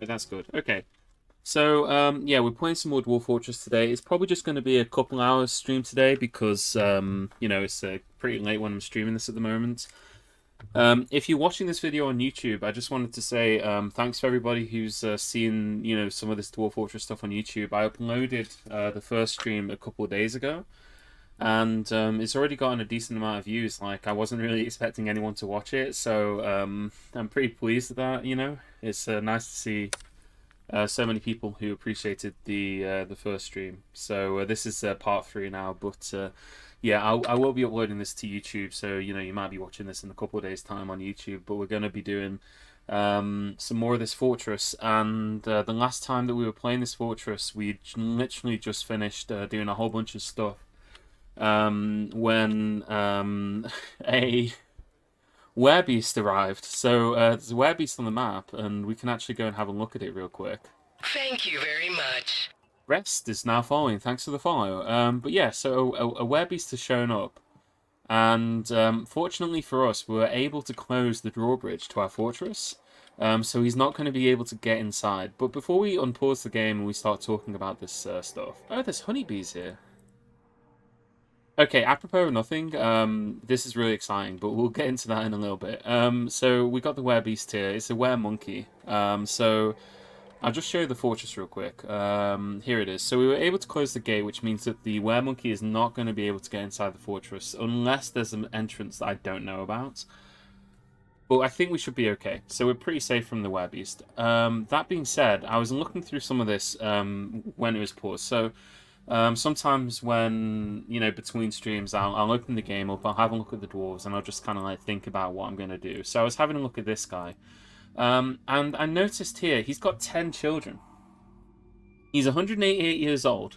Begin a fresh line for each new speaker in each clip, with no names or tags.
That's good. Okay. So, yeah, we're playing some more Dwarf Fortress today. It's probably just going to be a couple hours stream today because, it's pretty late when I'm streaming this at the moment. If you're watching this video on YouTube, I just wanted to say thanks for everybody who's seen, some of this Dwarf Fortress stuff on YouTube. I uploaded the first stream a couple of days ago, and it's already gotten a decent amount of views. Like, I wasn't really expecting anyone to watch it, so I'm pretty pleased with that. It's nice to see so many people who appreciated the first stream. So this is part 3 now, but yeah, I will be uploading this to YouTube. So you might be watching this in a couple of days' time on YouTube. But we're going to be doing some more of this fortress. And the last time that we were playing this fortress, we literally just finished doing a whole bunch of stuff. When a Werebeast arrived. So there's a Werebeast on the map, and we can actually go and have a look at it real quick.
Thank you very much.
Rest is now following. Thanks for the follow. But yeah, so a Werebeast has shown up, and fortunately for us, we were able to close the drawbridge to our fortress. So he's not going to be able to get inside. But before we unpause the game and we start talking about this stuff, oh, there's honeybees here. Okay, apropos of nothing, this is really exciting, but we'll get into that in a little bit. So we got the werebeast here. It's a weremonkey. So I'll just show you the fortress real quick. Here it is. So we were able to close the gate, which means that the weremonkey is not going to be able to get inside the fortress unless there's an entrance that I don't know about. But I think we should be okay. So we're pretty safe from the werebeast. That being said, I was looking through some of this when it was paused. So sometimes when, between streams, I'll open the game up, I'll have a look at the dwarves, and I'll just kind of like think about what I'm going to do. So I was having a look at this guy, and I noticed here, he's got 10 children. He's 188 years old.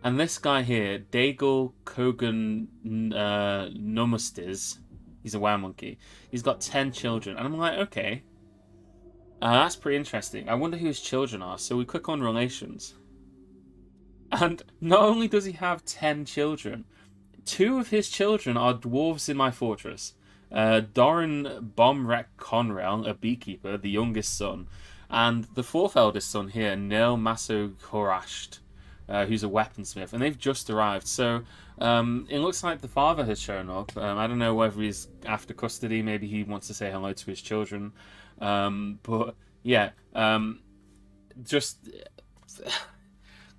And this guy here, Daigle Kogan Numustis, he's a weremonkey. He's got 10 children. And I'm like, okay, that's pretty interesting. I wonder who his children are. So we click on relations. And not only does he have 10 children, 2 of his children are dwarves in my fortress. Doran Bomrek Conrail, a beekeeper, the youngest son, and the 4th eldest son here, Neil Maso Korasht, who's a weaponsmith, and they've just arrived. So it looks like the father has shown up. I don't know whether he's after custody, maybe he wants to say hello to his children. But yeah, just...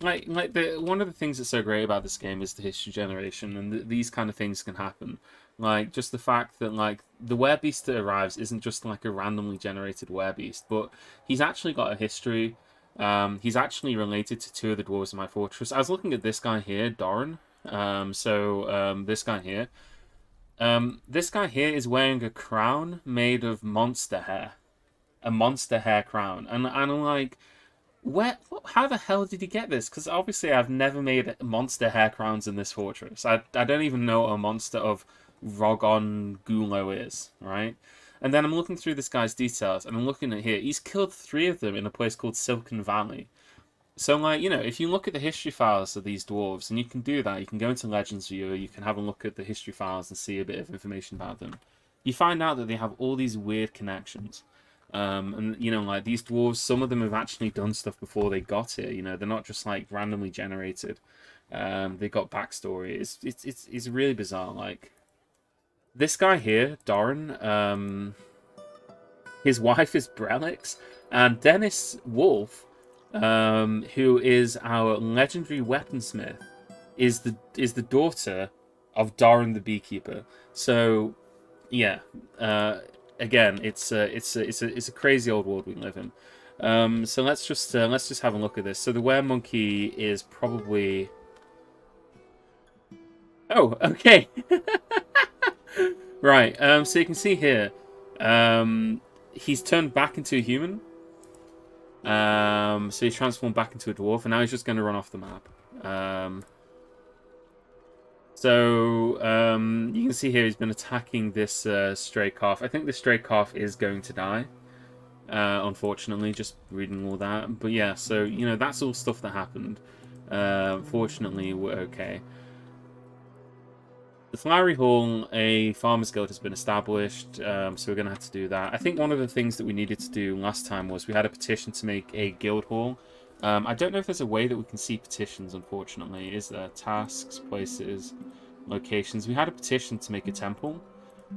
one of the things that's so great about this game is the history generation, and these kind of things can happen. Like, just the fact that, like, the werebeast that arrives isn't just, like, a randomly generated werebeast, but he's actually got a history. He's actually related to 2 of the dwarves in my fortress. I was looking at this guy here, Doran. This guy here. This guy here is wearing a crown made of monster hair. A monster hair crown. And I'm like... how the hell did he get this? Because obviously I've never made monster hair crowns in this fortress. I don't even know what a monster of Rogon Gulo is, right? And then I'm looking through this guy's details, and I'm looking at here. He's killed 3 of them in a place called Silken Valley. So, like, if you look at the history files of these dwarves, and you can do that, you can go into Legends Viewer, you can have a look at the history files and see a bit of information about them. You find out that they have all these weird connections. And like these dwarves, some of them have actually done stuff before they got here. They're not just like randomly generated. They got backstory. It's really bizarre. Like this guy here, Doran. His wife is Brelix, and Dennis Wolf, who is our legendary weaponsmith, is the daughter of Doran the beekeeper. So, yeah. Again, it's a crazy old world we live in. So let's just have a look at this. So the weremonkey is probably... Oh, okay. Right. So you can see here, he's turned back into a human. So he's transformed back into a dwarf, and now he's just going to run off the map. So, you can see here he's been attacking this stray calf. I think the stray calf is going to die, unfortunately, just reading all that. But yeah, so, that's all stuff that happened. Fortunately, we're okay. The Flowery Hall, a farmer's guild has been established, so we're going to have to do that. I think one of the things that we needed to do last time was we had a petition to make a guild hall. I don't know if there's a way that we can see petitions, unfortunately. Is there tasks, places, locations? We had a petition to make a temple,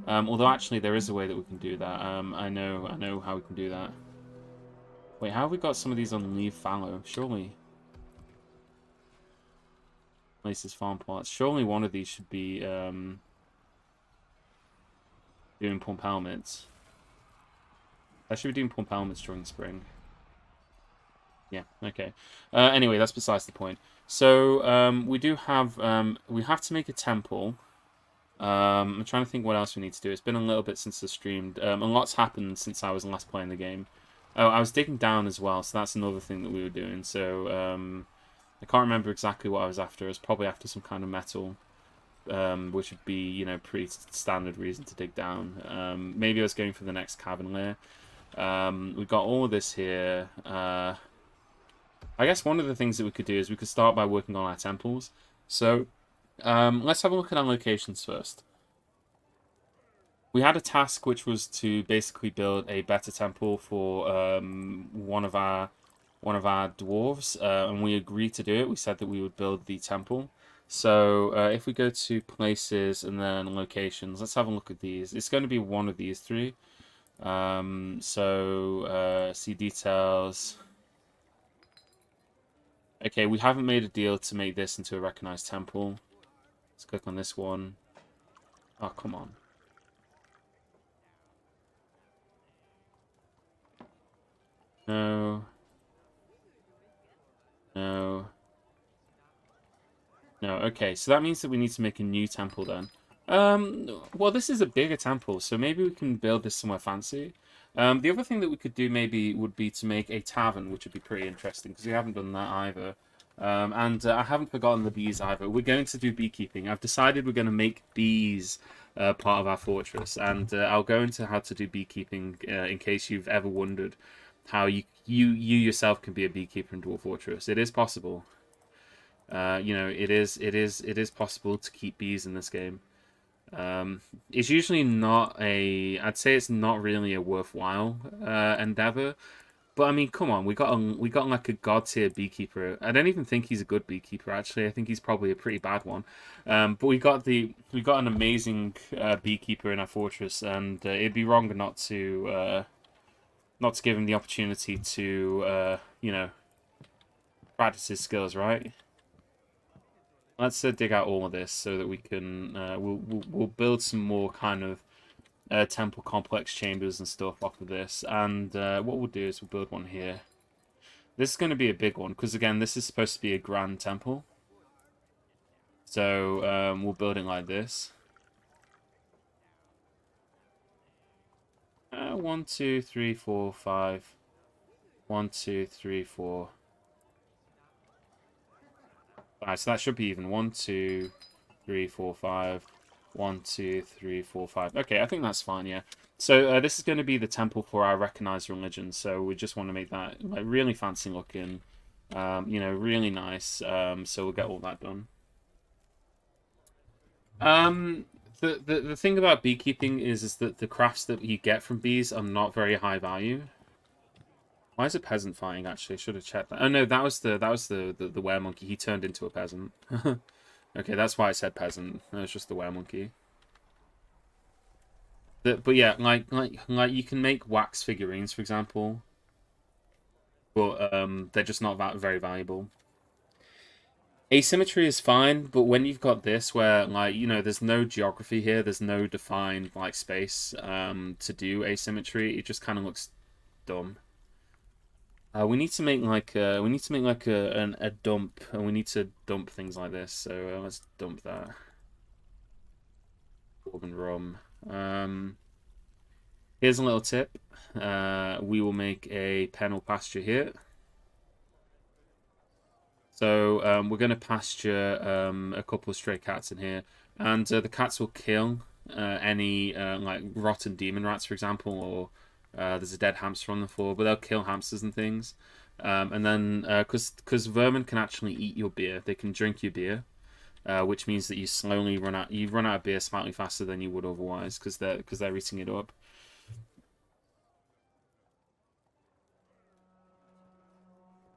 although actually there is a way that we can do that. I know how we can do that. Wait, how have we got some of these on Leave Fallow? Surely. Places, farm plots. Surely one of these should be doing pump helmets. I should be doing pump helmets during spring. Yeah, okay. Anyway, that's besides the point. So we do have we have to make a temple. I'm trying to think what else we need to do. It's been a little bit since I streamed. A lot's happened since I was last playing the game. Oh, I was digging down as well, so that's another thing that we were doing. So I can't remember exactly what I was after. I was probably after some kind of metal, which would be, you know, pretty standard reason to dig down. Maybe I was going for the next cavern layer. We've got all of this here. I guess one of the things that we could do is we could start by working on our temples. So let's have a look at our locations first. We had a task which was to basically build a better temple for one of our dwarves, and we agreed to do it. We said that we would build the temple. So if we go to places and then locations, let's have a look at these. It's going to be one of these three. See details. Okay, we haven't made a deal to make this into a recognized temple. Let's click on this one. Oh, come on. No. No. No, okay, so that means that we need to make a new temple then. Well, this is a bigger temple, so maybe we can build this somewhere fancy. The other thing that we could do maybe would be to make a tavern, which would be pretty interesting, because we haven't done that either. I haven't forgotten the bees either. We're going to do beekeeping. I've decided we're going to make bees part of our fortress, and I'll go into how to do beekeeping in case you've ever wondered how you yourself can be a beekeeper in Dwarf Fortress. It is possible. You know, it is possible to keep bees in this game. It's usually not I'd say it's not really a worthwhile endeavor. But I mean, come on, we got like a god tier beekeeper. I don't even think he's a good beekeeper actually. I think he's probably a pretty bad one. But we got an amazing beekeeper in our fortress, and it'd be wrong not to give him the opportunity to you know, practice his skills, right? Let's dig out all of this so that we can we'll build some more kind of temple complex chambers and stuff off of this. And what we'll do is we'll build one here. This is going to be a big one because again, this is supposed to be a grand temple. So we'll build it like this. 1, 2, 3, 4, 5. 1, 2, 3, 4. Alright, so that should be even. 1, 2, 3, 4, 5. 1, 2, 3, 4, 5. Okay, I think that's fine, yeah. So this is going to be the temple for our recognized religion. So we just want to make that like really fancy looking, you know, really nice. So we'll get all that done. The thing about beekeeping is that the crafts that you get from bees are not very high value. Why is a peasant fighting? Actually, I should have checked that. Oh no, that was the weremonkey. He turned into a peasant. Okay, that's why I said peasant. No, it's just the weremonkey. But yeah, like you can make wax figurines, for example, but they're just not that very valuable. Asymmetry is fine, but when you've got this, where like you know, there's no geography here, there's no defined like space to do asymmetry, it just kind of looks dumb. We need to make like a dump, and we need to dump things like this. So let's dump that. Dwarven rum. Here's a little tip. We will make a pen or pasture here. So we're going to pasture a couple of stray cats in here, and the cats will kill any like rotten demon rats, for example, or there's a dead hamster on the floor, but they'll kill hamsters and things. And then, because vermin can actually eat your beer, they can drink your beer. which means that you run out of beer slightly faster than you would otherwise because they're eating it up.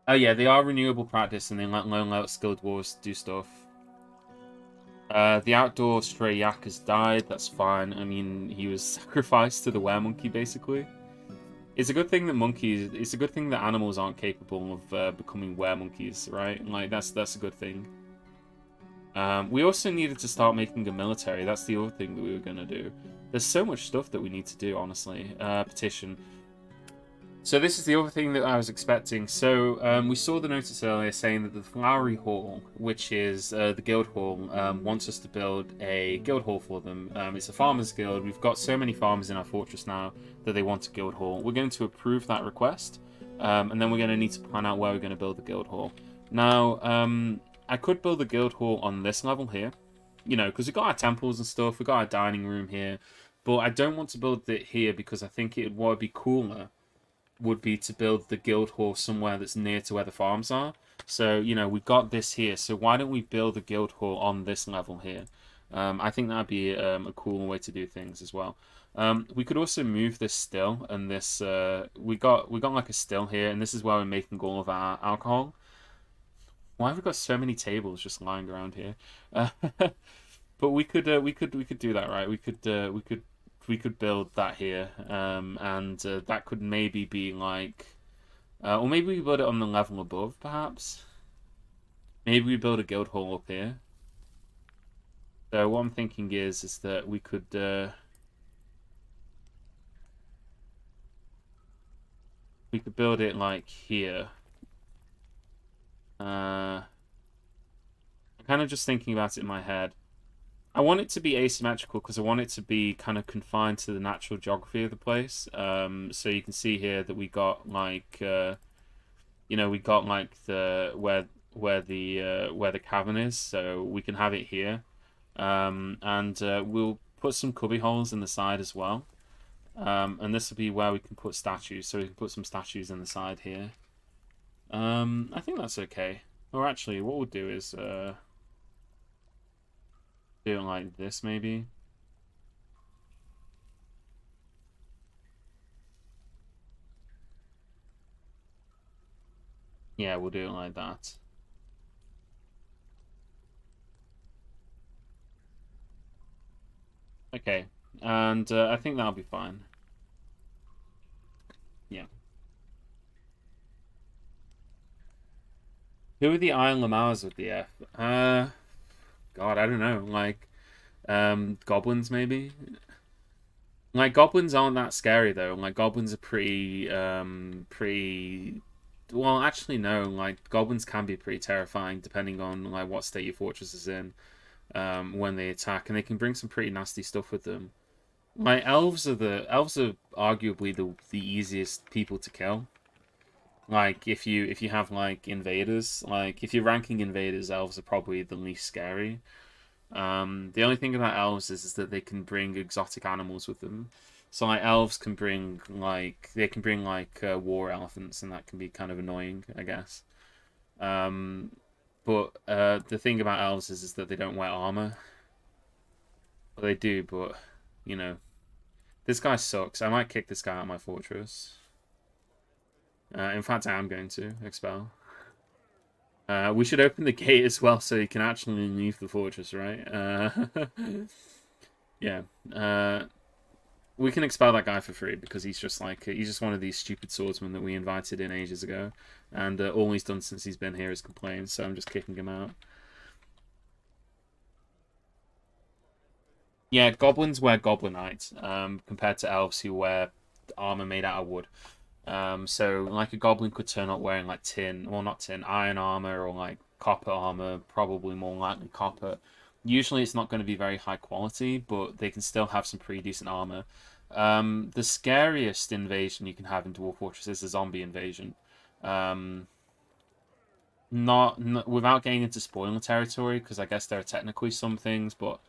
Oh yeah, they are renewable practice and they let lone out skilled dwarves do stuff. The outdoor stray yak has died. That's fine. I mean, he was sacrificed to the weremonkey basically. It's a good thing that monkeys. It's a good thing that animals aren't capable of becoming weremonkeys, right? Like that's a good thing. We also needed to start making a military. That's the other thing that we were gonna do. There's so much stuff that we need to do, honestly. Petition. So this is the other thing that I was expecting. So we saw the notice earlier saying that the Flowery Hall, which is the guild hall, wants us to build a guild hall for them. It's a farmers guild. We've got so many farmers in our fortress now that they want a guild hall. We're going to approve that request, and then we're going to need to plan out where we're going to build the guild hall. Now, I could build the guild hall on this level here, you know, because we've got our temples and stuff. We've got our dining room here, but I don't want to build it here because I think it would be cooler would be to build the guild hall somewhere that's near to where the farms are. So, you know, we've got this here. So why don't we build a guild hall on this level here? I think that'd be a cool way to do things as well. We could also move this still, and this we got like a still here, and this is where we're making all of our alcohol. Why have we got so many tables just lying around here? But we could do that, right? We could build that here, and that could maybe be like, or maybe we build it on the level above, perhaps. Maybe we build a guild hall up here. So what I'm thinking is that we could build it like here. I'm kind of just thinking about it in my head. I want it to be asymmetrical because I want it to be kind of confined to the natural geography of the place. So you can see here that we got like, you know, we got like the where the cavern is. So we can have it here, and we'll put some cubby holes in the side as well. And this will be where we can put statues. So we can put some statues in the side here. I think that's okay. Or actually, what we'll do is do it like this, maybe. Yeah, we'll do it like that. Okay, and I think that'll be fine. Yeah. Who are the Iron Lamars with the F? God, I don't know. Like, goblins maybe. Like goblins aren't that scary though. Like goblins are pretty. Well, actually, no. Like goblins can be pretty terrifying depending on like what state your fortress is in. When they attack, and they can bring some pretty nasty stuff with them. Like elves are arguably the easiest people to kill. Like if you have like invaders, like if you're ranking invaders, elves are probably the least scary. The only thing about elves is that they can bring exotic animals with them. So like elves can bring like war elephants, and that can be kind of annoying, I guess. Um, but the thing about elves is that they don't wear armor. Well, they do, but you know, this guy sucks. I might kick this guy out of my fortress. In fact, I am going to expel. We should open the gate as well so he can actually leave the fortress, right? Yeah. We can expel that guy for free because he's just one of these stupid swordsmen that we invited in ages ago, and all he's done since he's been here is complain. So I'm just kicking him out. Yeah, goblins wear goblinite, compared to elves who wear armor made out of wood. So like a goblin could turn up wearing like tin, or not tin, iron armor or like copper armor, probably more likely copper. Usually it's not going to be very high quality, but they can still have some pretty decent armor. The scariest invasion you can have in Dwarf Fortress is a zombie invasion. Um, not without getting into spoiler territory, because I guess there are technically some things, but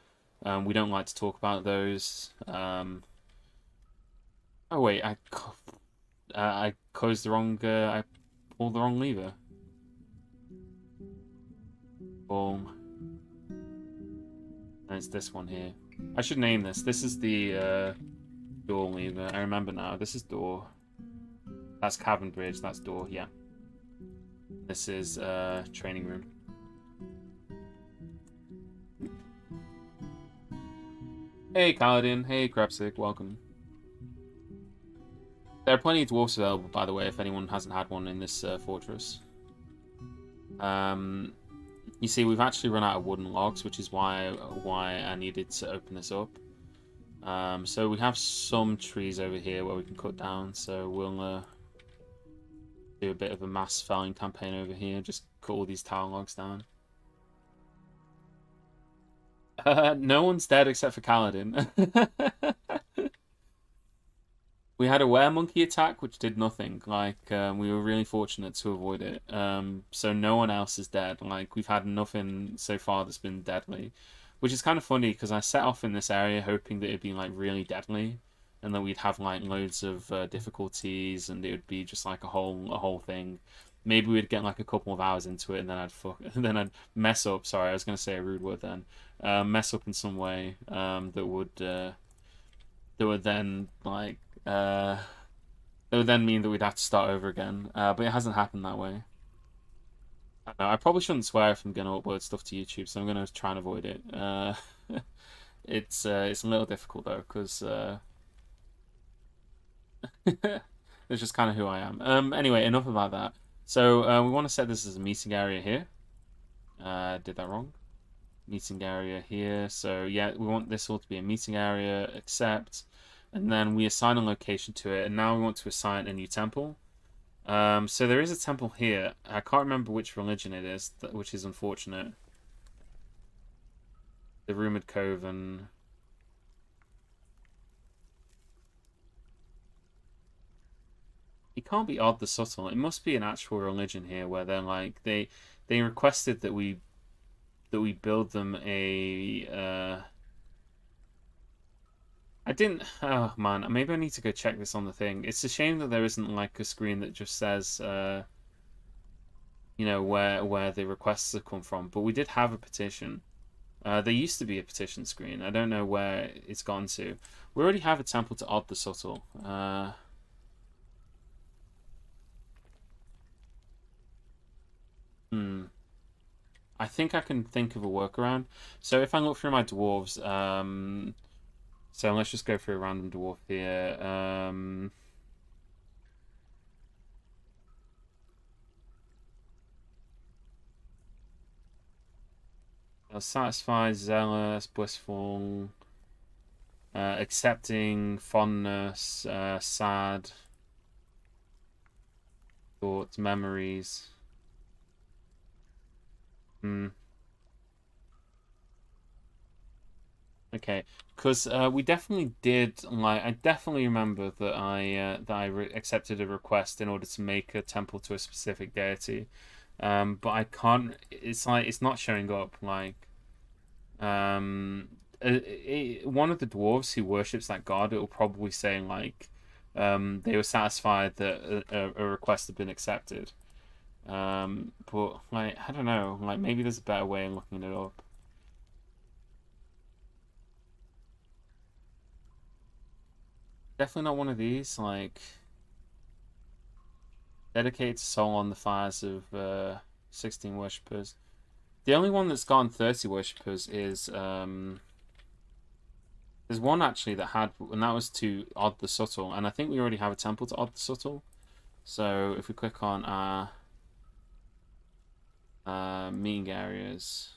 we don't like to talk about those. Oh wait, I closed the wrong. I pulled the wrong lever. Boom. And it's this one here. I should name this. This is the door lever. I remember now. This is door. That's cabin bridge. That's door. Yeah. This is training room. Hey, Kaladin. Hey, Krebsic. Welcome. There are plenty of dwarfs available, by the way, if anyone hasn't had one in this fortress. You see, we've actually run out of wooden logs, which is why I needed to open this up. So we have some trees over here where we can cut down, so we'll do a bit of a mass felling campaign over here, just cut all these tower logs down. No one's dead except for Kaladin. We had a weremonkey attack, which did nothing. Like, we were really fortunate to avoid it. So no one else is dead. Like, we've had nothing so far that's been deadly. Which is kind of funny, because I set off in this area hoping that it'd be, like, really deadly. And that we'd have, like, loads of difficulties, and it would be just, like, a whole thing. Maybe we'd get, like, a couple of hours into it, and then then I'd mess up. Sorry, I was going to say a rude word then. Mess up in some way that would then, like, that would then mean that we'd have to start over again, but it hasn't happened that way. I probably shouldn't swear if I'm going to upload stuff to YouTube, so I'm going to try and avoid it. It's a little difficult though, because it's just kind of who I am. Anyway, enough about that. So we want to set this as a meeting area here. Did that wrong? Meeting area here. So yeah, we want this all to be a meeting area, except. And then we assign a location to it, and now we want to assign a new temple. So there is a temple here. I can't remember which religion it is, which is unfortunate. The Rumored Coven. It can't be Odd the Subtle. It must be an actual religion here, where they're like they requested that we build them a. I didn't. Oh man, maybe I need to go check this on the thing. It's a shame that there isn't like a screen that just says, you know, where the requests have come from. But we did have a petition. There used to be a petition screen. I don't know where it's gone to. We already have a temple to Odd the Subtle. I think I can think of a workaround. So if I look through my dwarves, so let's just go for a random dwarf here. Satisfied, zealous, blissful, accepting, fondness, sad, thoughts, memories. Okay, because we definitely did like I definitely remember that I accepted a request in order to make a temple to a specific deity, but I can't. It's like it's not showing up. Like, one of the dwarves who worships that god, it will probably say like, they were satisfied that a request had been accepted. But like I don't know. Like maybe there's a better way of looking it up. Definitely not one of these, like dedicated to soul on the fires of 16 worshippers. The only one that's gotten 30 worshippers is there's one actually that had, and that was to Odd the Subtle, and I think we already have a temple to Odd the Subtle. So if we click on our meeting areas,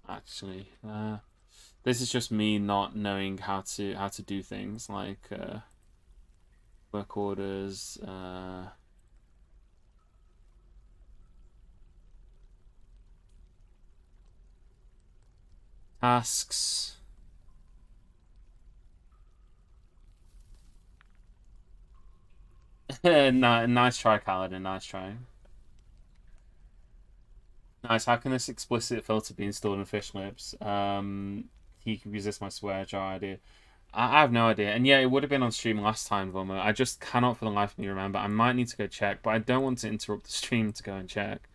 actually, this is just me not knowing how to do things like work orders. Tasks. Nice try, Kaladin. Nice try. Nice. How can this explicit filter be installed in Fish Lips? He can resist my swear jar idea. I have no idea. And yeah, it would have been on stream last time, Voma. I just cannot for the life of me remember. I might need to go check, but I don't want to interrupt the stream to go and check.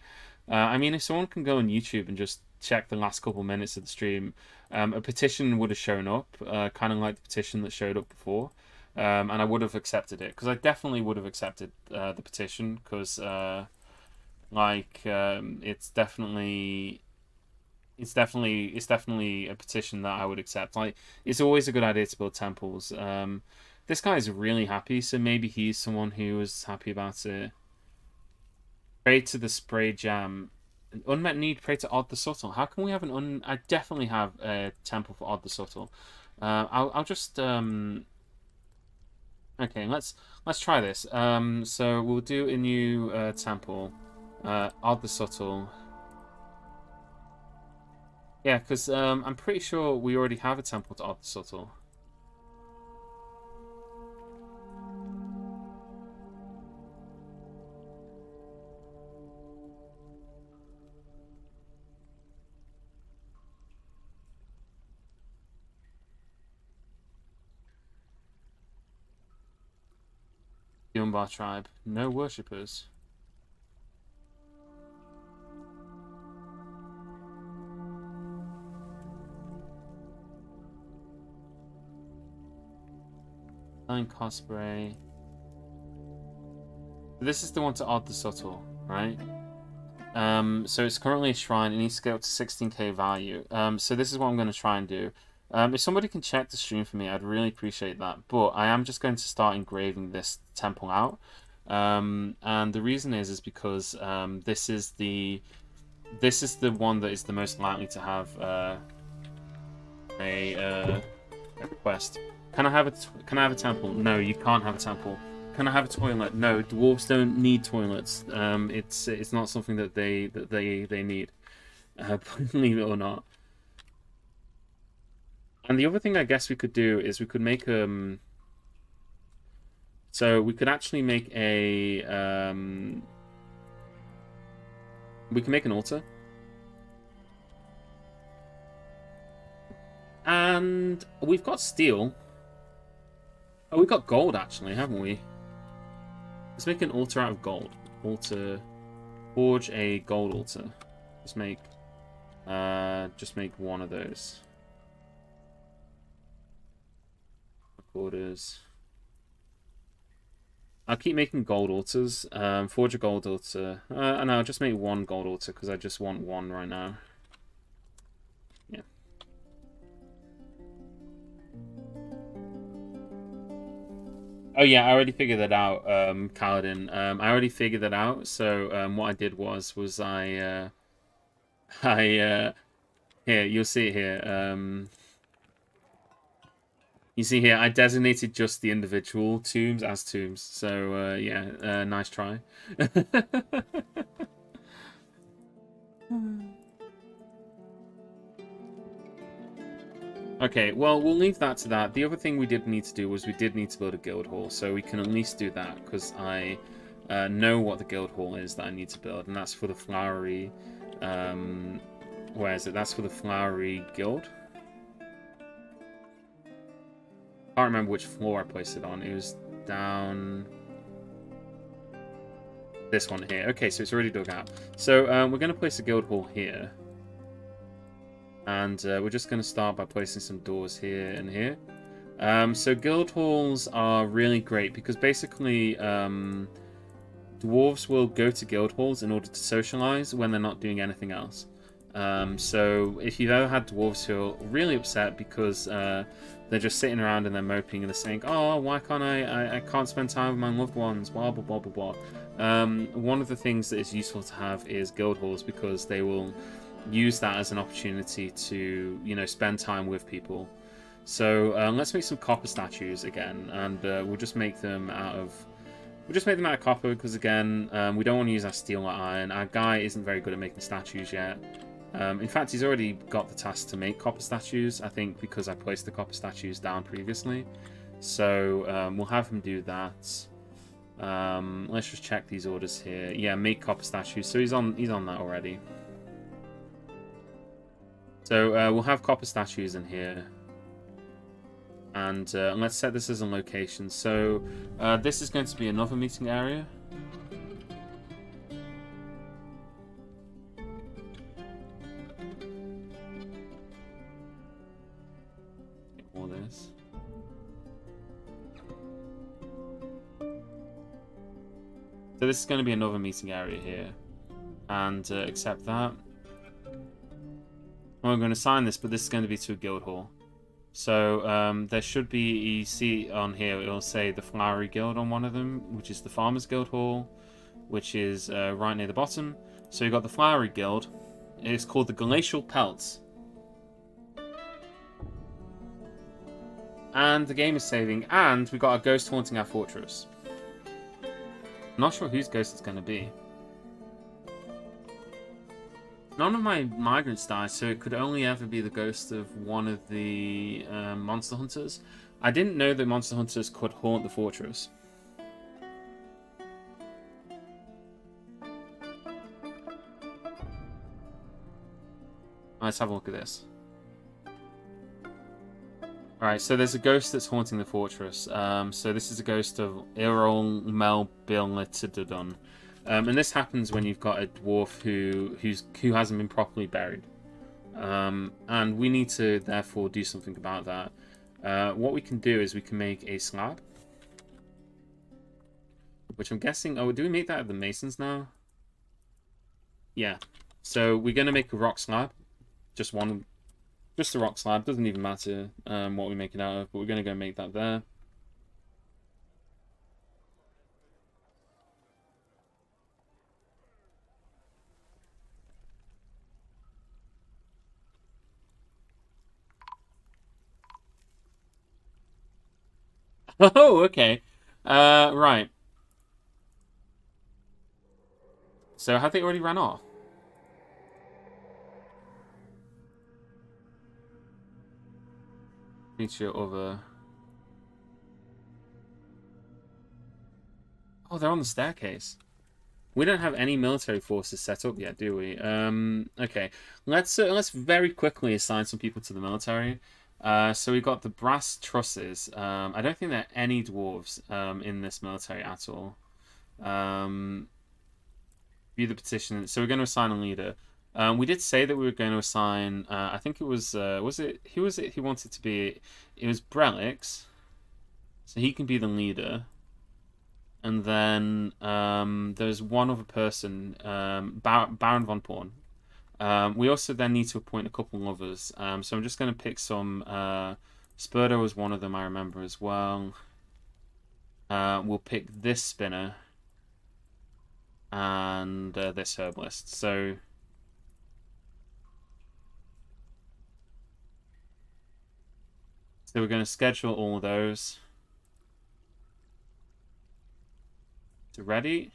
I mean, if someone can go on YouTube and just check the last couple minutes of the stream, a petition would have shown up, kind of like the petition that showed up before, and I would have accepted it because I definitely would have accepted the petition because it's definitely a petition that I would accept. Like, it's always a good idea to build temples. This guy is really happy, so maybe he's someone who was happy about it. Pray to the spray jam. An unmet need, pray to Odd the Subtle. How can we have I definitely have a temple for Odd the Subtle. I'll just okay, let's try this. So we'll do a new temple. Odd the Subtle. Yeah, because I'm pretty sure we already have a temple to Odd the Subtle. The Umbar tribe. No worshippers. Cosplay. This is the one to Odd the Subtle, right? So it's currently a shrine. It needs to go up to 16k value. So this is what I'm going to try and do. If somebody can check the stream for me, I'd really appreciate that. But I am just going to start engraving this temple out. And the reason is because this is the one that is the most likely to have a request. Can I have a temple? No, you can't have a temple. Can I have a toilet? No, dwarves don't need toilets. It's not something that they need. Believe it or not. And the other thing I guess we could do is we could make so we could actually make a we can make an altar. And we've got steel. Oh, we've got gold actually, haven't we? Let's make an altar out of gold. Altar. Forge a gold altar. Just make one of those. Recorders. I'll keep making gold altars. Forge a gold altar. And I'll just make one gold altar because I just want one right now. Yeah. Oh yeah, I already figured that out, Kaladin. I already figured that out. So what I did was here, you'll see it here. You see here, I designated just the individual tombs as tombs. So yeah, nice try. Okay, well, we'll leave that to that. The other thing we did need to do was we did need to build a guild hall, so we can at least do that, because I know what the guild hall is that I need to build, and that's for the flowery... where is it? That's for the flowery guild. I can't remember which floor I placed it on. It was down... this one here. Okay, so it's already dug out. So we're going to place a guild hall here. And we're just going to start by placing some doors here and here. So guild halls are really great because basically dwarves will go to guild halls in order to socialize when they're not doing anything else. So if you've ever had dwarves who are really upset because they're just sitting around and they're moping and they're saying, oh, why can't I can't spend time with my loved ones, blah, blah, blah, blah, blah. One of the things that is useful to have is guild halls because they will use that as an opportunity to, you know, spend time with people. So let's make some copper statues again, and we'll just make them out of copper because again, we don't want to use our steel or iron. Our guy isn't very good at making statues yet. In fact, he's already got the task to make copper statues, I think, because I placed the copper statues down previously. So we'll have him do that. Let's just check these orders here. Yeah, make copper statues. So he's on that already. So we'll have copper statues in here. And let's set this as a location. So this is going to be another meeting area. this. So this is going to be another meeting area here. And accept that. Well, I'm going to sign this, but this is going to be to a guild hall. So there should be, you see on here, it'll say the Flowery Guild on one of them, which is the Farmers Guild Hall, which is right near the bottom. So you've got the Flowery Guild. It's called the Glacial Pelts. And the game is saving, and we got a ghost haunting our fortress. Not sure whose ghost it's going to be. None of my migrants died, so it could only ever be the ghost of one of the monster hunters. I didn't know that monster hunters could haunt the fortress. Let's have a look at this. Alright, so there's a ghost that's haunting the fortress. So this is a ghost of Irol Melbilitidon. And this happens when you've got a dwarf who hasn't been properly buried. And we need to therefore do something about that. What we can do is we can make a slab. Which I'm guessing... Oh, do we make that at the masons now? Yeah. So we're going to make a rock slab. Just a rock slab. Doesn't even matter what we make it out of. But we're going to go make that there. Oh, okay. Right. So have they already ran off? Feature over. Oh, they're on the staircase. We don't have any military forces set up yet, do we? Okay. Let's very quickly assign some people to the military. So we got the brass trusses. I don't think there are any dwarves in this military at all. View the petition. So we're going to assign a leader. We did say that we were going to assign. I think it was. Was it? Who was it? Who wanted to be? It was Brelix. So he can be the leader. And then there's one other person, Baron von Porn. We also then need to appoint a couple others. So I'm just going to pick some. Spurdo was one of them, I remember as well. We'll pick this spinner. And this herbalist. So we're going to schedule all of those. So ready?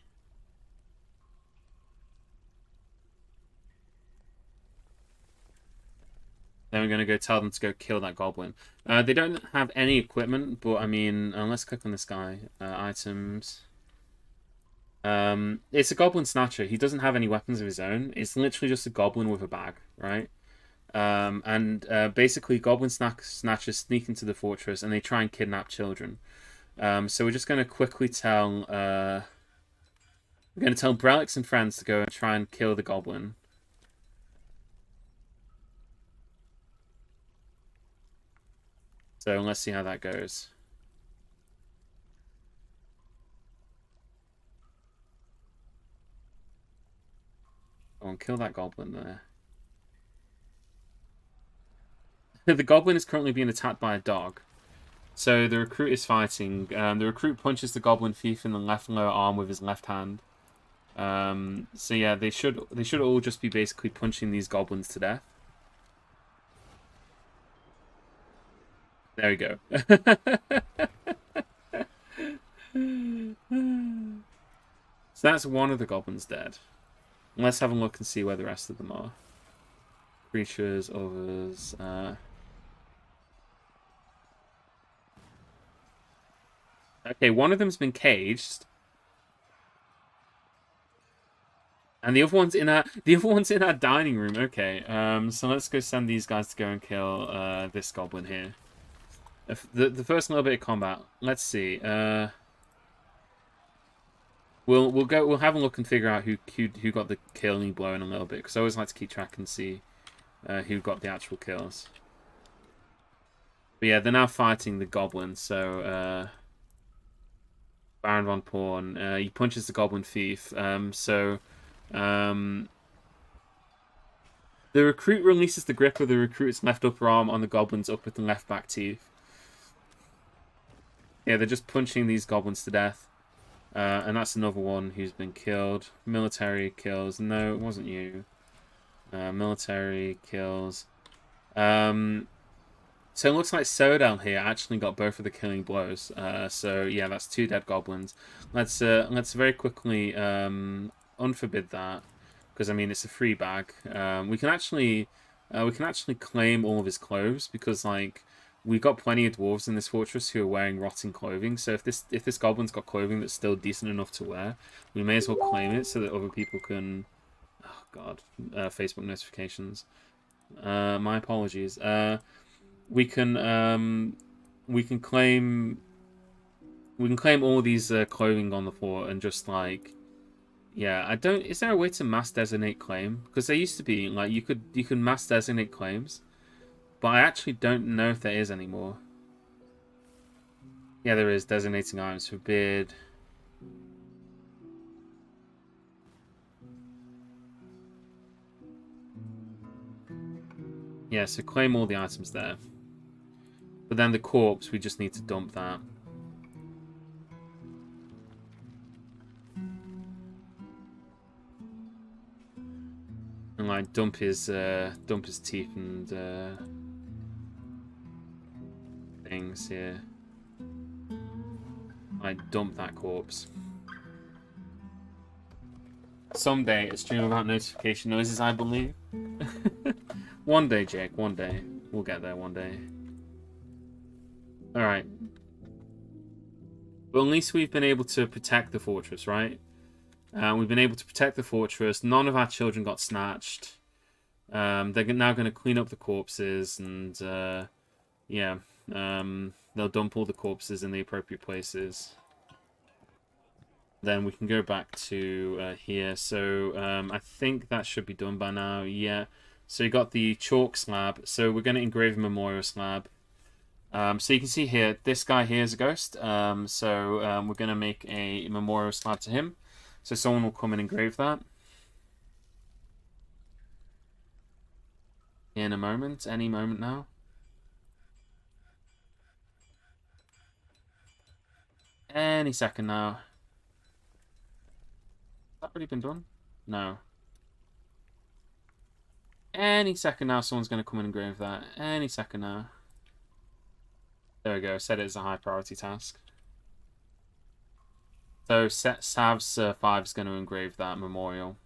Then we're going to go tell them to go kill that goblin. They don't have any equipment, but I mean, let's click on this guy. Items. It's a goblin snatcher. He doesn't have any weapons of his own. It's literally just a goblin with a bag, right? Basically, goblin snatchers sneak into the fortress and they try and kidnap children. So we're just going to quickly tell... we're going to tell Brelix and friends to go and try and kill the goblin. So let's see how that goes. Go on, kill that goblin there. The goblin is currently being attacked by a dog. So the recruit is fighting. The recruit punches the goblin thief in the left lower arm with his left hand. So yeah, they should all just be basically punching these goblins to death. There we go. So that's one of the goblins dead. Let's have a look and see where the rest of them are. Creatures, others. Okay, one of them's been caged. And the other one's in our dining room. Okay, so let's go send these guys to go and kill this goblin here. The first little bit of combat. Let's see. We'll have a look and figure out who got the killing blow in a little bit, because I always like to keep track and see who got the actual kills. But yeah, they're now fighting the goblins. So Baron von Porn, he punches the goblin thief. Um, the recruit releases the grip of the recruit's left upper arm on the goblin's upper and left back teeth. Yeah, they're just punching these goblins to death. And that's another one who's been killed. Military kills. No, it wasn't you. Military kills. So it looks like Sodal here actually got both of the killing blows. So yeah, that's 2 dead goblins. Let's very quickly unforbid that, because I mean it's a free bag. We can actually claim all of his clothes, because like we've got plenty of dwarves in this fortress who are wearing rotting clothing. So if this goblin's got clothing that's still decent enough to wear, we may as well claim it so that other people can. Oh God, Facebook notifications. My apologies. We can claim all these clothing on the floor and just like, yeah, I don't. Is there a way to mass designate claim? Because there used to be like you can mass designate claims, but I actually don't know if there is anymore. Yeah, there is. Designating items forbid. Yeah, so claim all the items there. But then the corpse, we just need to dump that. And like dump his teeth and things here. Like dump that corpse. Someday a stream about notification noises, I believe. One day, Jake, one day. We'll get there one day. Alright. But at least we've been able to protect the fortress, right? We've been able to protect the fortress. None of our children got snatched. They're now going to clean up the corpses, and yeah, they'll dump all the corpses in the appropriate places. Then we can go back to here. So I think that should be done by now. Yeah. So you got the chalk slab. So we're going to engrave a memorial slab. So you can see here, this guy here is a ghost. So we're going to make a memorial slab to him. So someone will come and engrave that. In a moment, any moment now. Any second now. Has that already been done? No. Any second now, someone's going to come and engrave that. Any second now. There we go. Set it as a high priority task. So Savs 5 is going to engrave that memorial.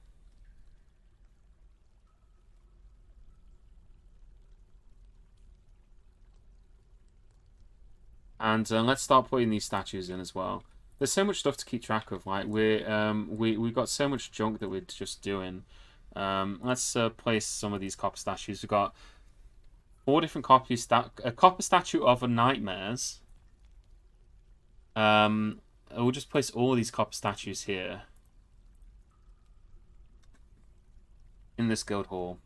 And let's start putting these statues in as well. There's so much stuff to keep track of. Like we've got so much junk that we're just doing. Let's place some of these copper statues. We've got 4 different copies. A copper statue of a nightmares. We'll just place all of these copper statues here in this guild hall.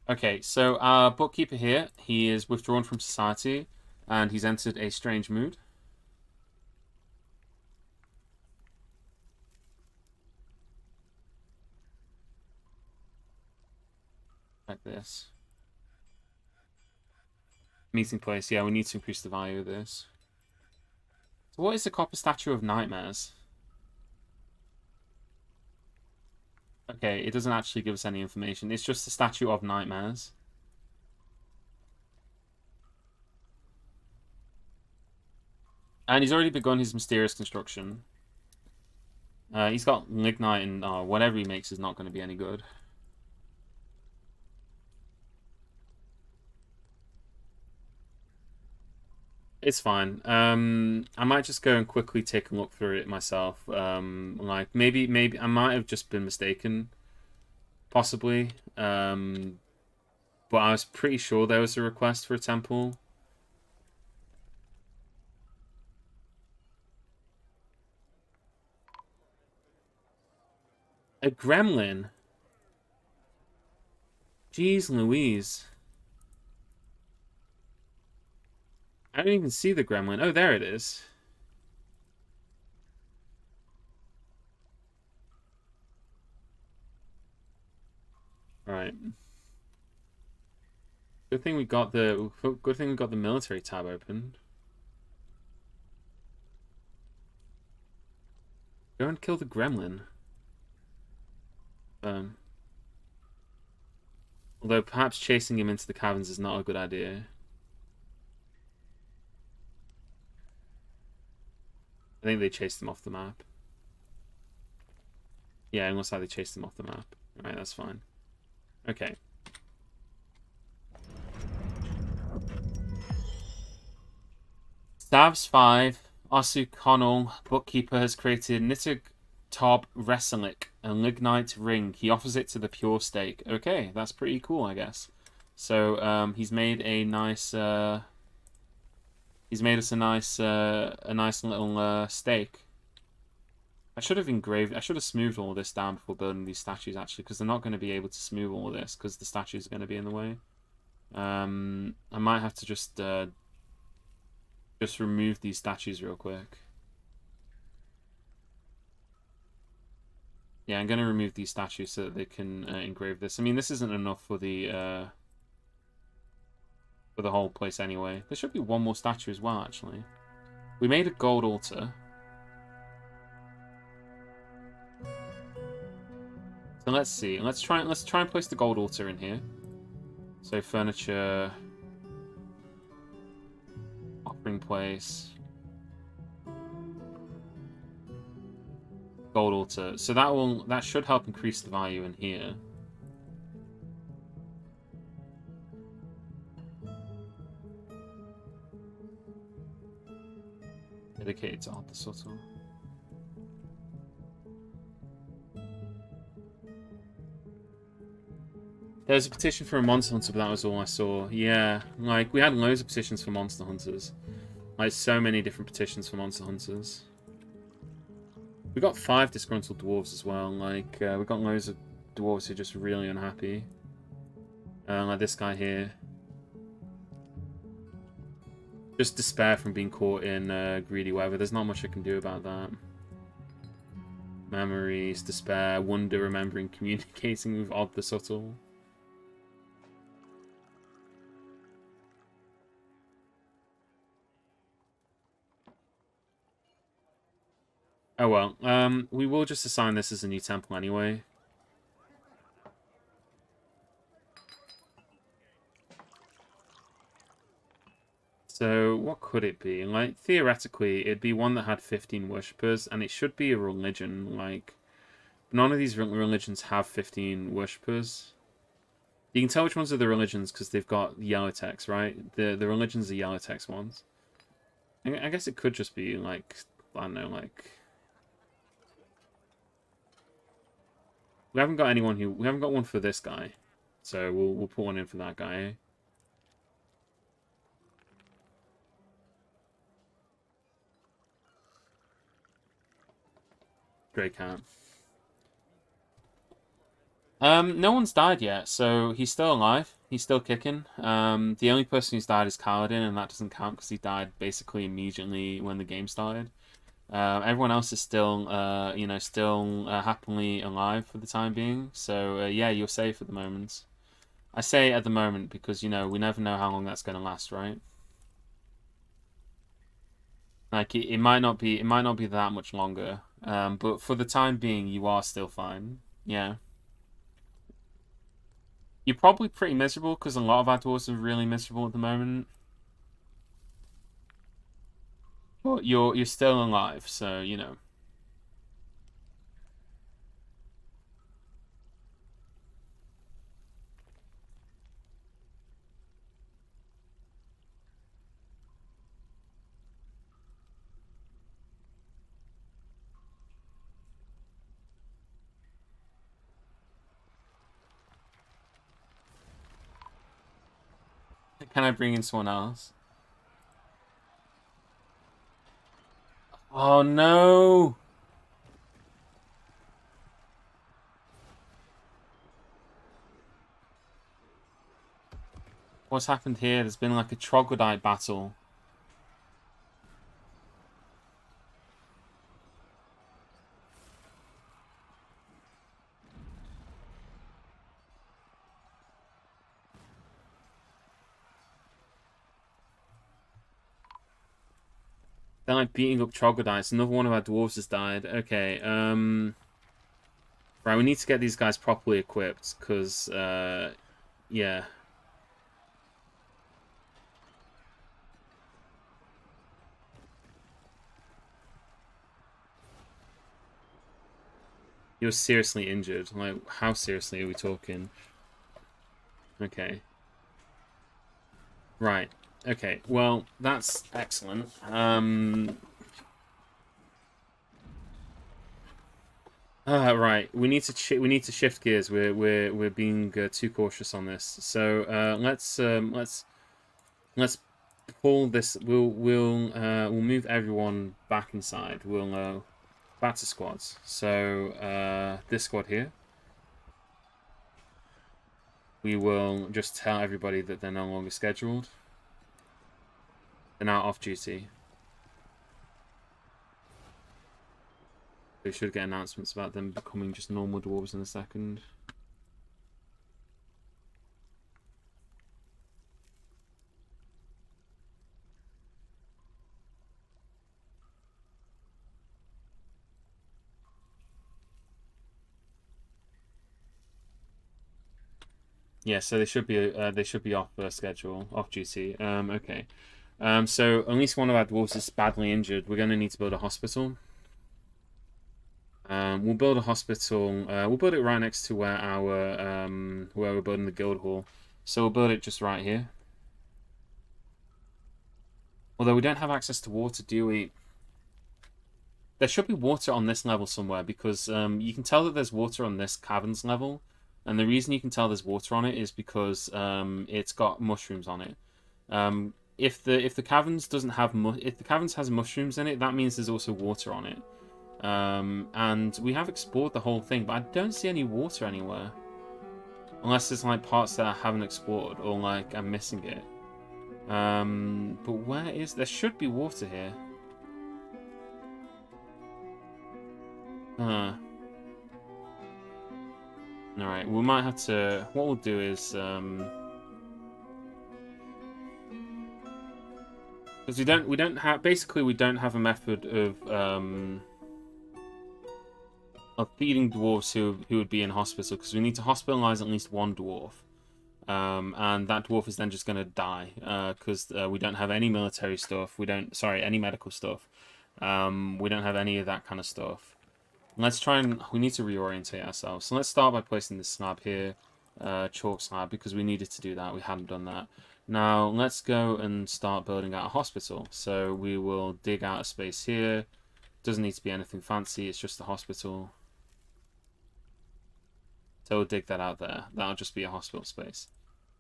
Okay, so our bookkeeper here, he is withdrawn from society, and he's entered a strange mood. Like this. Meeting place, yeah, we need to increase the value of this. So what is the copper statue of nightmares? Okay, it doesn't actually give us any information. It's just the statue of nightmares. And he's already begun his mysterious construction. He's got lignite, and whatever he makes is not going to be any good. It's fine. I might just go and quickly take a look through it myself. Like maybe I might have just been mistaken, possibly. But I was pretty sure there was a request for a temple. A gremlin. Jeez Louise. I don't even see the gremlin. Oh, there it is. Alright. Good thing we got the military tab open. Go and kill the gremlin. Although perhaps chasing him into the caverns is not a good idea. I think they chased him off the map. Yeah, it looks like they chased him off the map. Alright, that's fine. Okay. Stavs 5, Asu Connell, bookkeeper, has created Nittig Tob Reselic, a lignite ring. He offers it to the pure stake. Okay, that's pretty cool, I guess. So he's made a nice he's made us a nice little stake. I should have smoothed all this down before building these statues, actually, because they're not going to be able to smooth all of this because the statues are going to be in the way. I might have to just remove these statues real quick. Yeah, I'm going to remove these statues so that they can engrave this. I mean, this isn't enough for the whole place anyway. There should be one more statue as well, actually. We made a gold altar. So let's see. Let's try and place the gold altar in here. So furniture, offering place, gold altar. So that should help increase the value in here. Dedicated to the subtle. There was a petition for a Monster Hunter, but that was all I saw. Yeah, like, we had loads of petitions for Monster Hunters. Like, so many different petitions for Monster Hunters. We got 5 disgruntled dwarves as well. Like, we got loads of dwarves who are just really unhappy. Like this guy here. Just despair from being caught in greedy weather. There's not much I can do about that. Memories, despair, wonder, remembering, communicating with Odd the Subtle. Oh well, we will just assign this as a new temple anyway. So, what could it be? Like, theoretically, it'd be one that had 15 worshippers, and it should be a religion. Like, none of these religions have 15 worshippers. You can tell which ones are the religions because they've got yellow text, right? The religions are yellow text ones. I guess it could just be, like, I don't know, like... We haven't got one for this guy. So, we'll put one in for that guy, eh? Great cat. No one's died yet, so he's still alive. He's still kicking. The only person who's died is Kaladin, and that doesn't count because he died basically immediately when the game started. Everyone else is still, still happily alive for the time being. So, yeah, you're safe at the moment. I say at the moment because, we never know how long that's going to last, right? Like, it might not be that much longer. But for the time being, you are still fine. Yeah. You're probably pretty miserable because a lot of our dwarves are really miserable at the moment. But you're still alive, so Can I bring in someone else? Oh no! What's happened here? There's been like a troglodyte battle. They're like beating up troglodytes. Another one of our dwarves has died. Okay, right, we need to get these guys properly equipped, because, yeah. He was seriously injured. Like, how seriously are we talking? Okay. Right. Okay, well, that's excellent. Right. We need to shift gears. We're being too cautious on this. So let's pull this. We'll move everyone back inside. We'll back to squads. So this squad here, we will just tell everybody that they're no longer scheduled. They're now off duty. We should get announcements about them becoming just normal dwarves in a second. Yeah, so they should be off schedule, off duty. Okay. So at least one of our dwarves is badly injured. We're going to need to build a hospital. We'll build a hospital. We'll build it right next to where where we're building the guild hall. So we'll build it just right here. Although we don't have access to water, do we? There should be water on this level somewhere, because you can tell that there's water on this caverns level, and the reason you can tell there's water on it is because it's got mushrooms on it. If the caverns doesn't have if the caverns has mushrooms in it, that means there's also water on it. And we have explored the whole thing, but I don't see any water anywhere, unless there's like parts that I haven't explored, or like I'm missing it. But there should be water here. Alright, we might have to. What we'll do is because we don't have basically we don't have a method of feeding dwarves who would be in hospital, because we need to hospitalize at least one dwarf, and that dwarf is then just going to die because we don't have any military stuff. Any medical stuff. We don't have any of that kind of stuff. Let's try and we need to reorientate ourselves. So let's start by placing this slab here, chalk slab, because we needed to do that. We hadn't done that. Now let's go and start building out a hospital. So we will dig out a space here. Doesn't need to be anything fancy. It's just a hospital. So we'll dig that out there. That'll just be a hospital space.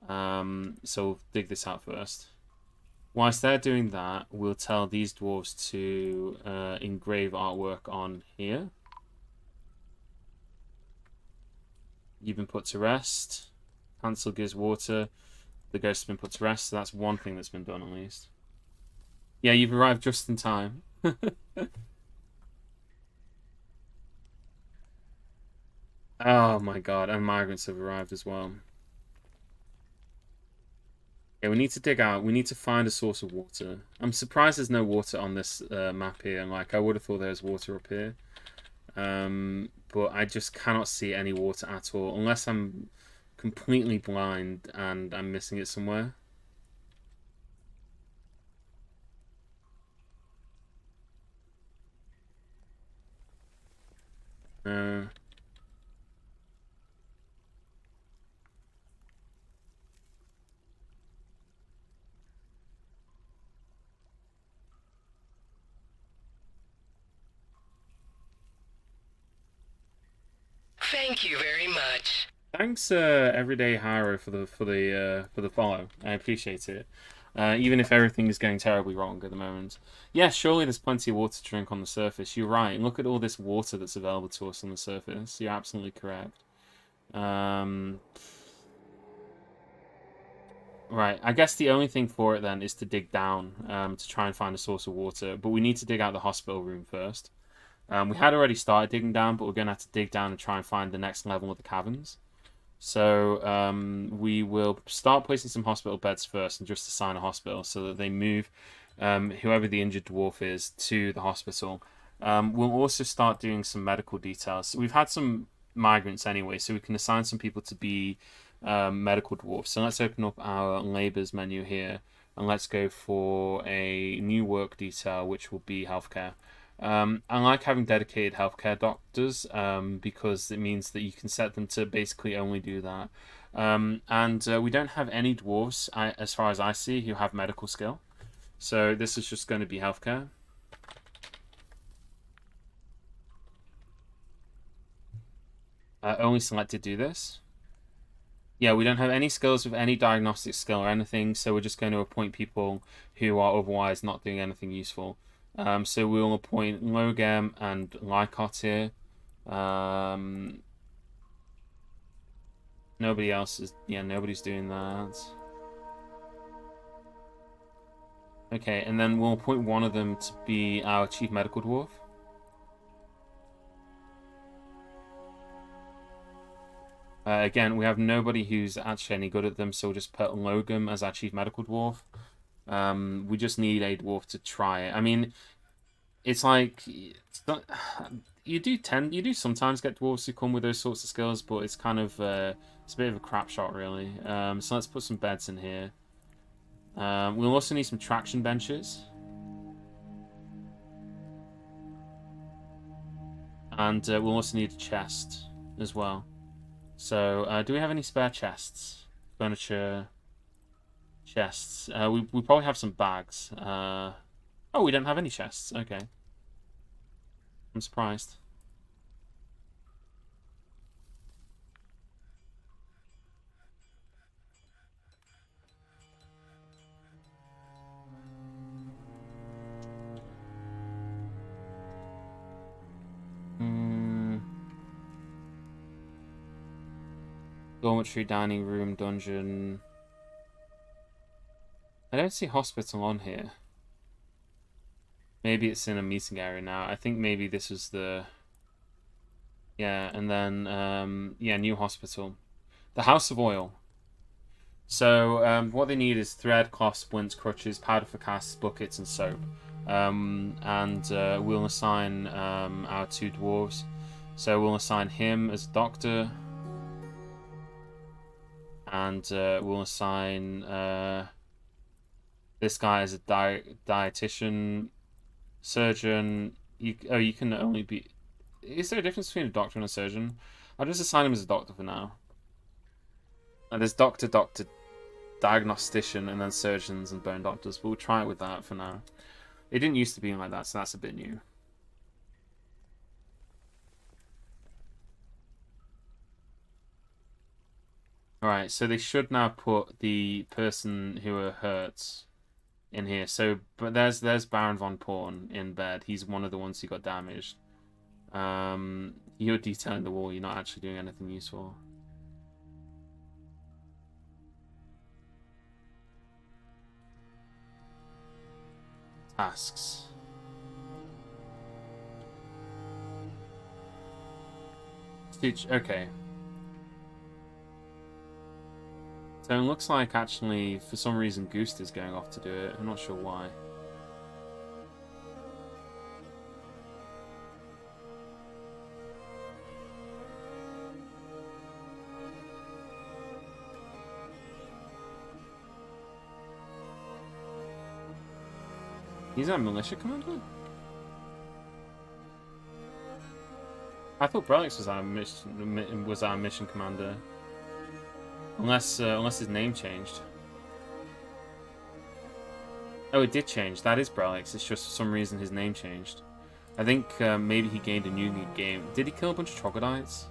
So we'll dig this out first. Whilst they're doing that, we'll tell these dwarves to engrave artwork on here. You've been put to rest. Hansel gives water. The ghost has been put to rest. So that's one thing that's been done at least. Yeah, you've arrived just in time. Oh my god, and migrants have arrived as well. Yeah, we need to dig out. We need to find a source of water. I'm surprised there's no water on this map here. Like, I would have thought there was water up here. But I just cannot see any water at all, unless I'm completely blind and I'm missing it somewhere. Uh,
Thank you very much.
Thanks, Everyday Haro, for the follow. I appreciate it. Even if everything is going terribly wrong at the moment. Yeah, surely there's plenty of water to drink on the surface. You're right. Look at all this water that's available to us on the surface. You're absolutely correct. Right, I guess the only thing for it then is to dig down to try and find a source of water, but we need to dig out the hospital room first. We had already started digging down, but we're going to have to dig down and try and find the next level of the caverns. So we will start placing some hospital beds first and just assign a hospital so that they move whoever the injured dwarf is to the hospital. We'll also start doing some medical details. So we've had some migrants anyway, so we can assign some people to be medical dwarfs. So let's open up our labors menu here and let's go for a new work detail, which will be healthcare. I like having dedicated healthcare doctors because it means that you can set them to basically only do that. And we don't have any dwarves, as far as I see, who have medical skill. So this is just going to be healthcare. Only selected do this. Yeah, we don't have any skills with any diagnostic skill or anything, so we're just going to appoint people who are otherwise not doing anything useful. So we'll appoint Logem and Lycott here. Nobody else is... Yeah, nobody's doing that. Okay, and then we'll appoint one of them to be our chief medical dwarf. Again, we have nobody who's actually any good at them, so we'll just put Logem as our chief medical dwarf. We just need a dwarf to try it. I mean, it's like you do sometimes get dwarves who come with those sorts of skills, but it's kind of it's a bit of a crap shot, really. So let's put some beds in here. We'll also need some traction benches. And we'll also need a chest as well. So, do we have any spare chests? Furniture, chests. We probably have some bags. Oh, we don't have any chests. Okay. I'm surprised. Dormitory, dining room, dungeon. I don't see hospital on here. Maybe it's in a meeting area now. I think maybe this was the... Yeah, and then, yeah, new hospital. The House of Oil. So, what they need is thread, cloth, splints, crutches, powder for casts, buckets, and soap. And we'll assign our two dwarves. So we'll assign him as a doctor. And we'll assign this guy as a dietitian, surgeon. You can only be... Is there a difference between a doctor and a surgeon? I'll just assign him as a doctor for now. And there's doctor, diagnostician, and then surgeons and bone doctors. But we'll try it with that for now. It didn't used to be like that, so that's a bit new. Alright, so they should now put the person who are hurt in here. So, but there's Baron von Porn in bed. He's one of the ones who got damaged. You're detailing the wall. You're not actually doing anything useful. Tasks. Stitch. Okay. So it looks like, actually, for some reason, Goost is going off to do it. I'm not sure why. He's our militia commander? I thought Brelix was our mission commander. Unless his name changed. Oh, it did change. That is Brelix. It's just for some reason his name changed. I think maybe he gained a new game. Did he kill a bunch of troglodytes?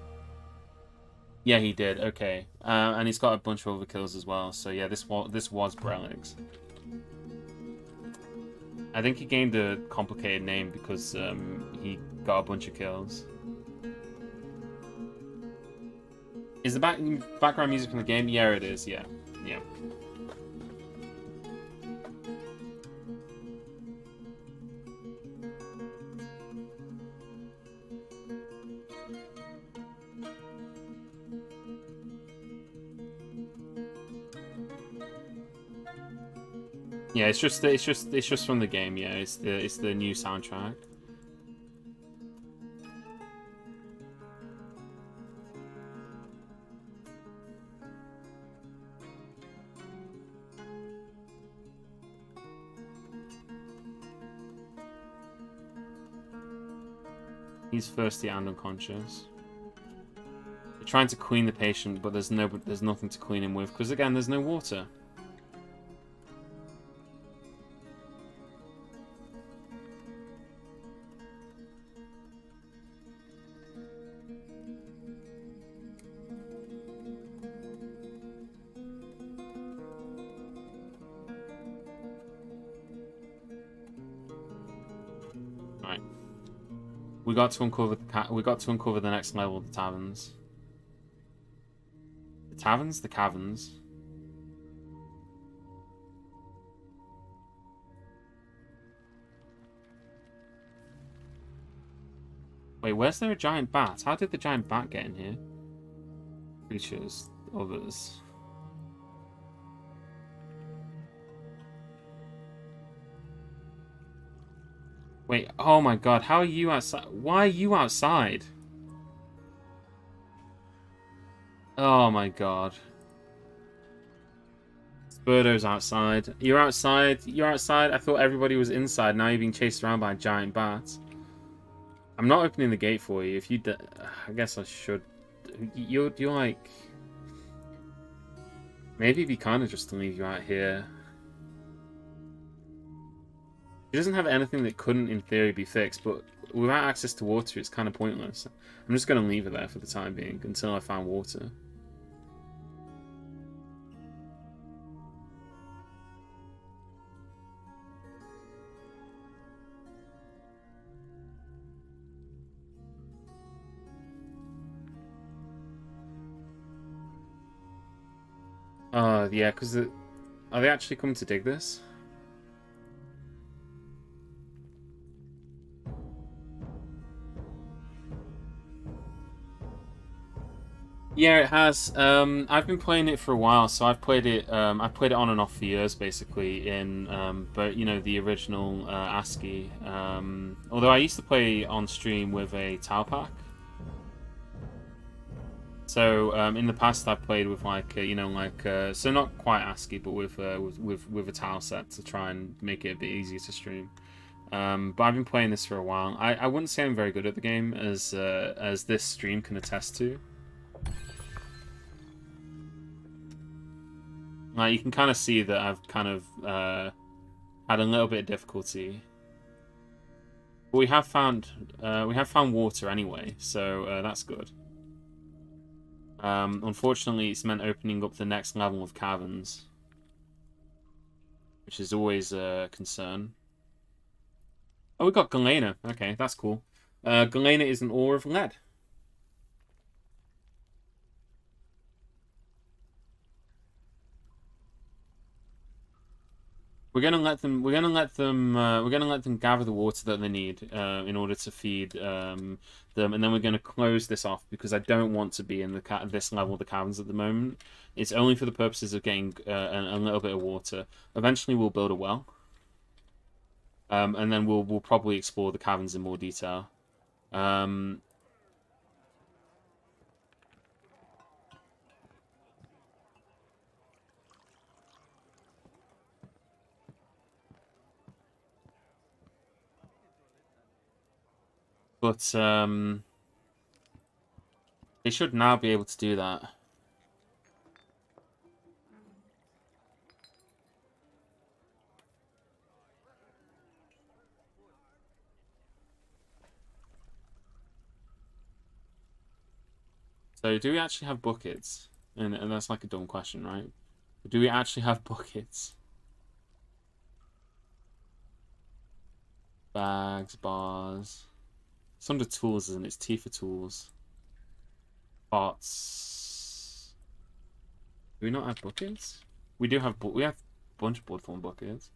Yeah, he did. Okay, and he's got a bunch of other kills as well. So yeah, this was Brelix. I think he gained a complicated name because he got a bunch of kills. Is the background music from the game? Yeah, it is. Yeah. Yeah, it's just from the game. Yeah, it's the new soundtrack. He's thirsty and unconscious. They're trying to queen the patient, but there's nothing to queen him with because again, there's no water. Right. We got to uncover the next level of the taverns. The taverns? The caverns. Wait, where's there a giant bat? How did the giant bat get in here? Creatures. Others. Wait, oh my god, how are you outside? Why are you outside? Oh my god. Birdo's outside. You're outside. You're outside. I thought everybody was inside. Now you're being chased around by a giant bat. I'm not opening the gate for you. If you, I guess I should. You're like. Maybe it'd be kind of just to leave you out here. He doesn't have anything that couldn't, in theory, be fixed, but without access to water, it's kind of pointless. I'm just going to leave it there for the time being until I find water. Yeah, because are they actually coming to dig this? Yeah, it has. I've been playing it for a while, so I've played it. I've played it on and off for years, basically. But you know, the original ASCII. Although I used to play on stream with a tile pack. So in the past, I played with like so not quite ASCII, but with a tile set to try and make it a bit easier to stream. But I've been playing this for a while. I wouldn't say I'm very good at the game, as this stream can attest to. You can kind of see that I've kind of had a little bit of difficulty. But we have found water anyway, so that's good. Unfortunately, it's meant opening up the next level of caverns, which is always a concern. Oh, we got Galena. Okay, that's cool. Galena is an ore of lead. We're gonna let them. We're gonna let them. We're gonna let them gather the water that they need in order to feed them, and then we're gonna close this off because I don't want to be in this level of the caverns at the moment. It's only for the purposes of getting a little bit of water. Eventually, we'll build a well, and then we'll probably explore the caverns in more detail. But they should now be able to do that. So do we actually have buckets? And that's like a dumb question, right? But do we actually have buckets? Bags, bars. It's under tools, isn't it? It's T for tools. Pots. Do we not have buckets? We do have. We have a bunch of bloodthorn buckets.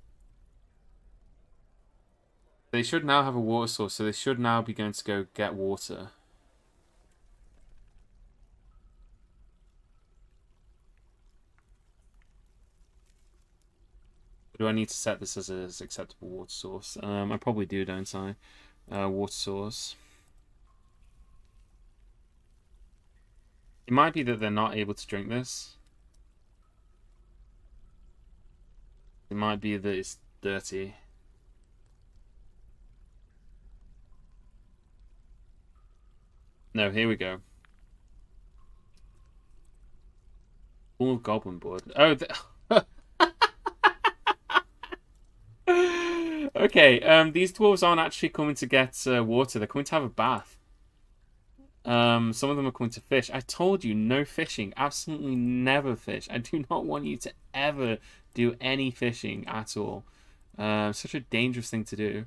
They should now have a water source, so they should now be going to go get water. Do I need to set this as an acceptable water source? I probably do, don't I? Water source. It might be that they're not able to drink this. It might be that it's dirty. No, here we go. Pool of goblin blood. Oh, okay. These dwarves aren't actually coming to get water. They're coming to have a bath. Some of them are coming to fish. I told you, no fishing. Absolutely never fish. I do not want you to ever do any fishing at all. Such a dangerous thing to do.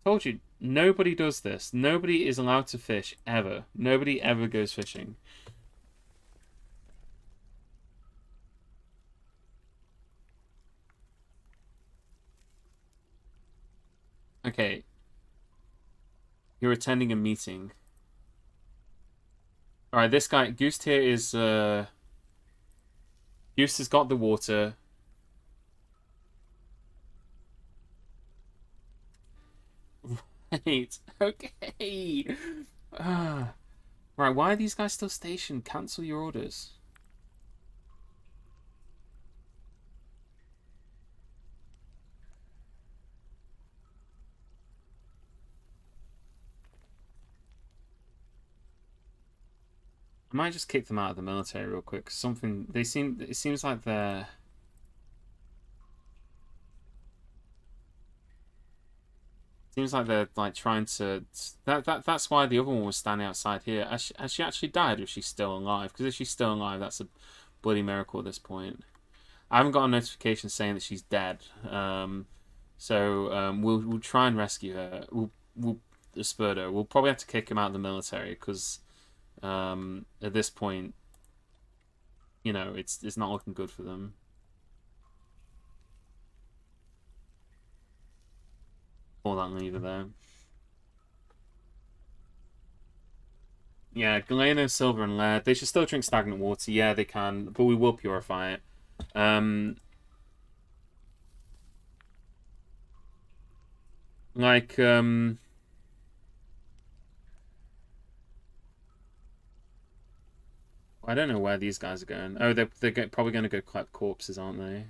Told you, nobody does this. Nobody is allowed to fish, ever. Nobody ever goes fishing. Okay. You're attending a meeting. Alright, this guy, Goose here is, Goose has got the water. Right, okay. Right, why are these guys still stationed? Cancel your orders. I might just kick them out of the military real quick. Something, it seems like they're... Seems like they're like trying to. That's why the other one was standing outside here. Has she actually died, or is she still alive? Because if she's still alive, that's a bloody miracle at this point. I haven't got a notification saying that she's dead. We'll try and rescue her. We'll Spurdo. We'll probably have to kick him out of the military because at this point, you know, it's not looking good for them. Pull that lever there. Yeah, Galeno, silver, and lead. They should still drink stagnant water. Yeah, they can, but we will purify it. Like, I don't know where these guys are going. Oh, they're probably going to go collect corpses, aren't they?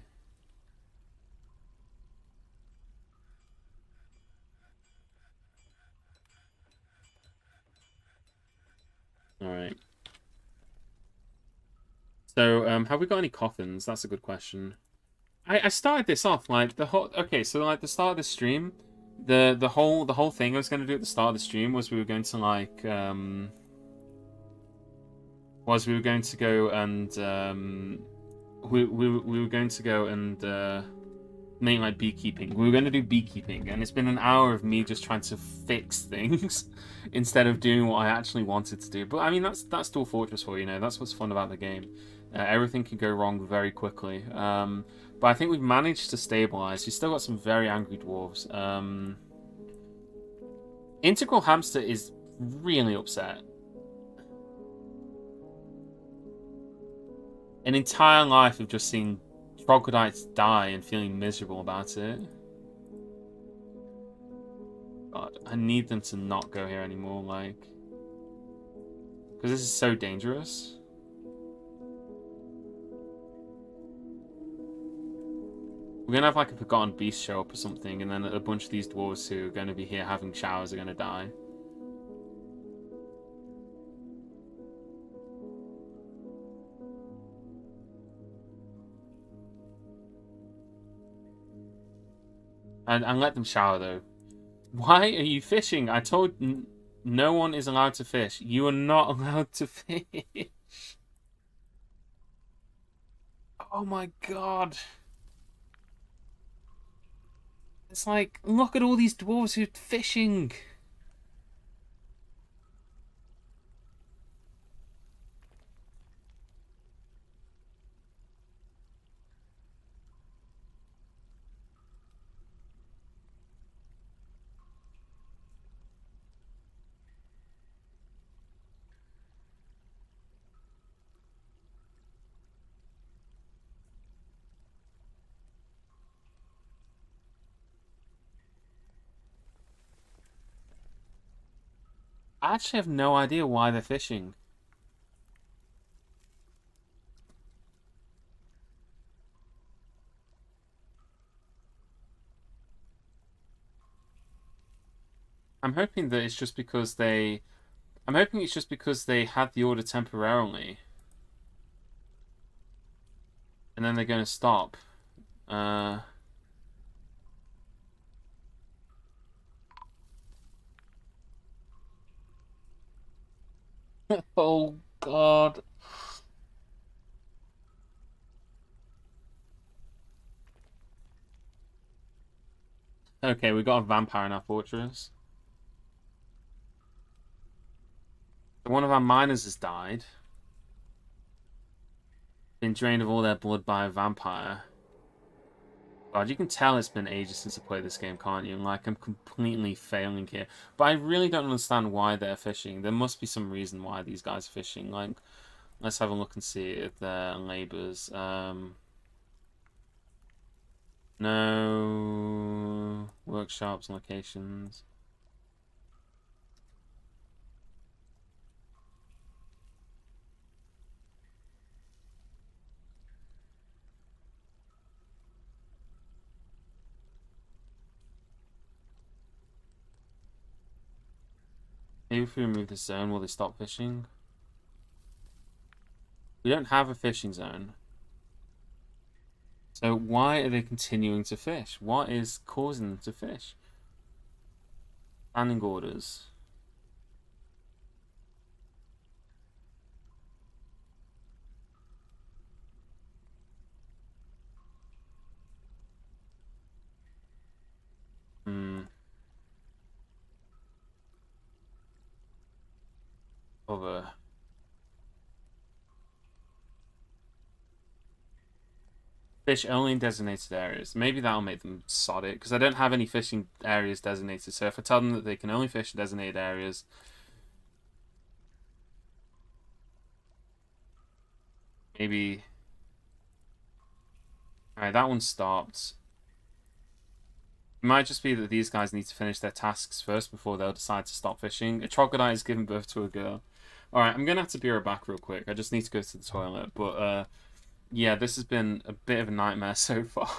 All right. So, have we got any coffins? That's a good question. I started this off like the whole. Okay, so like the start of the stream, the whole thing I was going to do at the start of the stream was we were going to like was we were going to go and we were going to go and make like beekeeping. We were going to do beekeeping, and it's been an hour of me just trying to fix things instead of doing what I actually wanted to do. But I mean, that's Dwarf Fortress for you know. That's what's fun about the game. Everything can go wrong very quickly. But I think we've managed to stabilize. We've still got some very angry dwarves. Integral Hamster is really upset. An entire life of just seeing troglodytes die and feeling miserable about it. God, I need them to not go here anymore, like... Because this is so dangerous. We're going to have like a Forgotten Beast show up or something, and then a bunch of these dwarves who are going to be here having showers are going to die. And let them shower, though. Why are you fishing? I told no one is allowed to fish. You are not allowed to fish. Oh my god. It's like, look at all these dwarves who are fishing. I actually have no idea why they're fishing. I'm hoping that it's just because they. I'm hoping it's just because they had the order temporarily, and then they're going to stop. Uh. Oh God. Okay, we got a vampire in our fortress. One of our miners has died. Been drained of all their blood by a vampire. God, you can tell it's been ages since I played this game, can't you? Like, I'm completely failing here. But I really don't understand why they're fishing. There must be some reason why these guys are fishing. Like, let's have a look and see at their labors. No workshops, locations. Maybe if we remove the zone, will they stop fishing? We don't have a fishing zone. So why are they continuing to fish? What is causing them to fish? Standing orders. Hmm. Other. Fish only in designated areas. Maybe that'll make them sod it, because I don't have any fishing areas designated. So if I tell them that they can only fish in designated areas, maybe. Alright, that one stopped. It might just be that these guys need to finish their tasks first before they'll decide to stop fishing. A troglodyte is giving birth to a girl. Alright, I'm gonna have to be right back real quick. I just need to go to the toilet. But yeah, this has been a bit of a nightmare so far.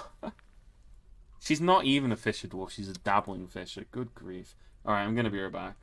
She's not even a fisher dwarf, she's a dabbling fisher. Good grief. Alright, I'm gonna be right back.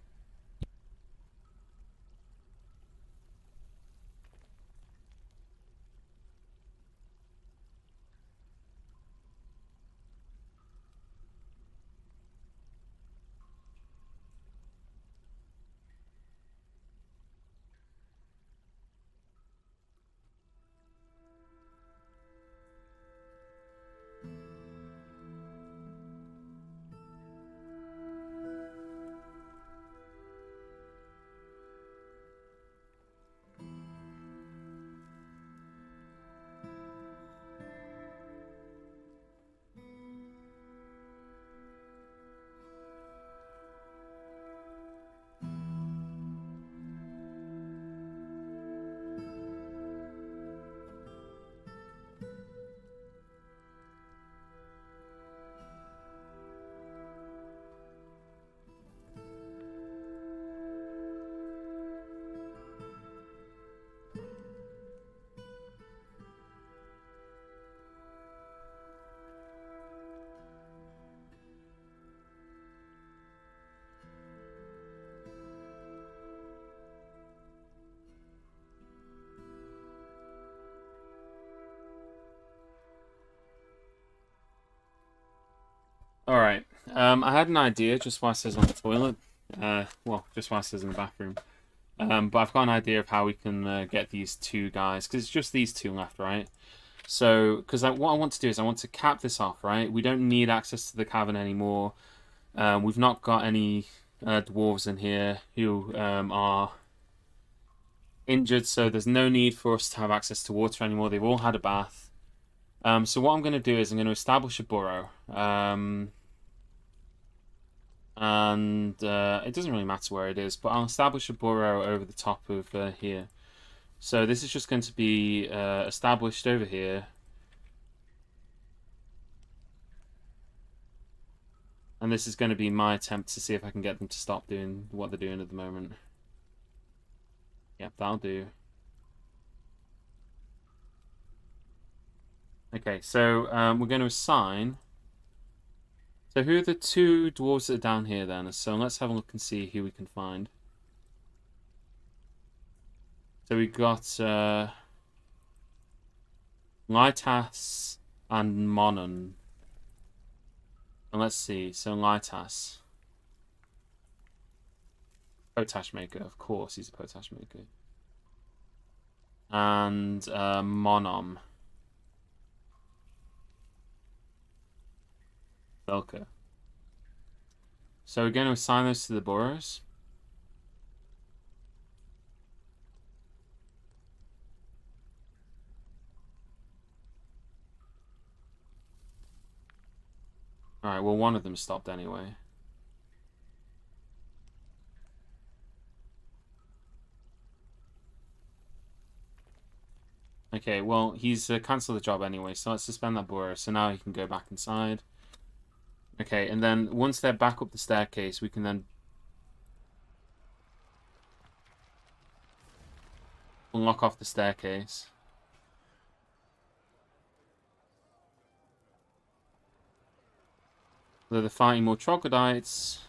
Alright. I had an idea just whilst I was on the toilet. Well, just whilst I was in the bathroom. But I've got an idea of how we can get these two guys, because it's just these two left, right? So, because what I want to do is I want to cap this off, right? We don't need access to the cavern anymore. We've not got any dwarves in here who are injured, so there's no need for us to have access to water anymore. They've all had a bath. So what I'm going to do is I'm going to establish a burrow. And it doesn't really matter where it is, but I'll establish a burrow over the top of here. So this is just going to be established over here. And this is going to be my attempt to see if I can get them to stop doing what they're doing at the moment. Yep, that'll do. Okay, so we're going to assign. So who are the two dwarves that are down here then? So let's have a look and see who we can find. So we got Lightas and Monon. And let's see. So Lightas, potash maker, of course, he's a potash maker. And Monom, Belka. So we're going to assign those to the boroughs. Alright, well, one of them stopped anyway. Okay, well, he's cancelled the job anyway, so let's suspend that borough. So now he can go back inside. Okay, and then once they're back up the staircase, we can then unlock off the staircase. So they're fighting more troglodytes.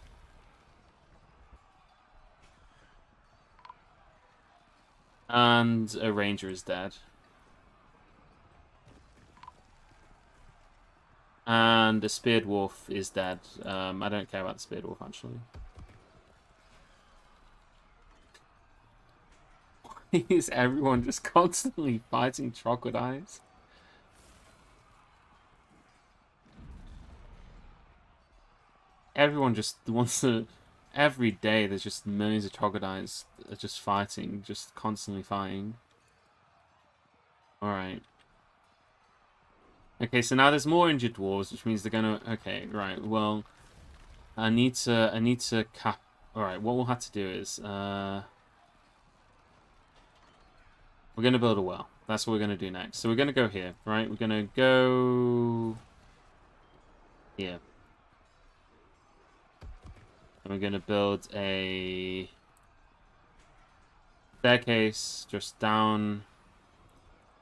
And a ranger is dead. And the spear dwarf is dead. I don't care about the spear dwarf, actually. Why is everyone just constantly fighting troglodytes? Everyone just wants to... Every day there's just millions of troglodytes that are just fighting, just constantly fighting. Alright. Okay, so now there's more injured dwarves, which means they're gonna... Okay, right, well... I need to cap... Alright, what we'll have to do is... we're gonna build a well. That's what we're gonna do next. So we're gonna go here, right? We're gonna go... here. And we're going to build a staircase just down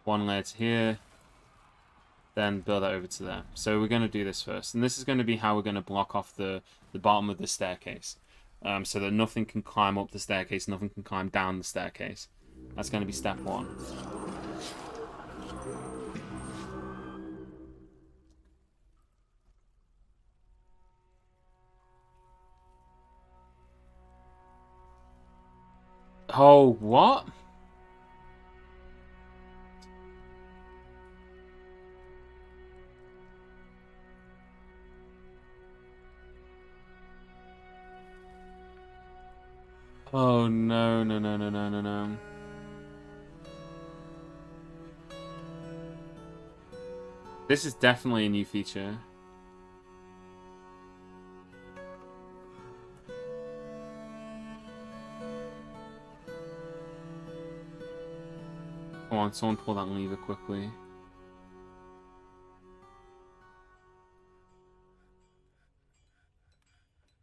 one layer to here, then build that over to there. So we're going to do this first. And this is going to be how we're going to block off the bottom of the staircase, so that nothing can climb up the staircase, nothing can climb down the staircase. That's going to be step one. Oh, what? Oh, no, no, no, no, no, no, no. This is definitely a new feature. Come on, someone pull that lever quickly.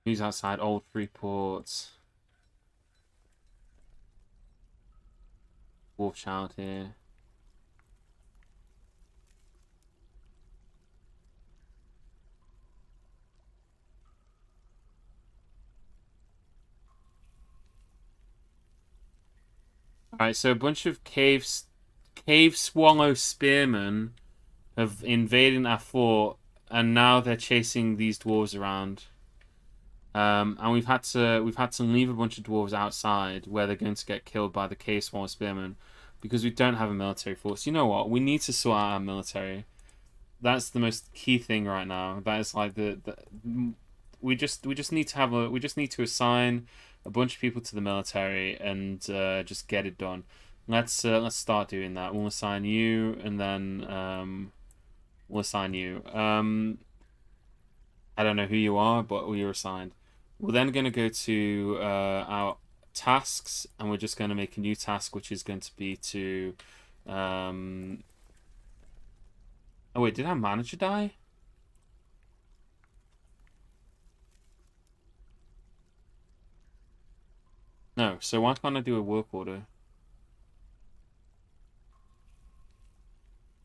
Who's outside? Old Freeport. Wolf Child here. Alright, so a bunch of cave swallow spearmen have invaded our fort, and now they're chasing these dwarves around. And we've had to leave a bunch of dwarves outside where they're going to get killed by the cave swallow spearmen because we don't have a military force. You know what? We need to sort out our military. That's the most key thing right now. That is like we just need to have we just need to assign a bunch of people to the military and just get it done. Let's start doing that. We'll assign you, and then we'll assign you. I don't know who you are, but you're assigned. We're then going to go to our tasks, and we're just going to make a new task, which is going to be to... Oh wait, did our manager die? No, so why can't I do a work order?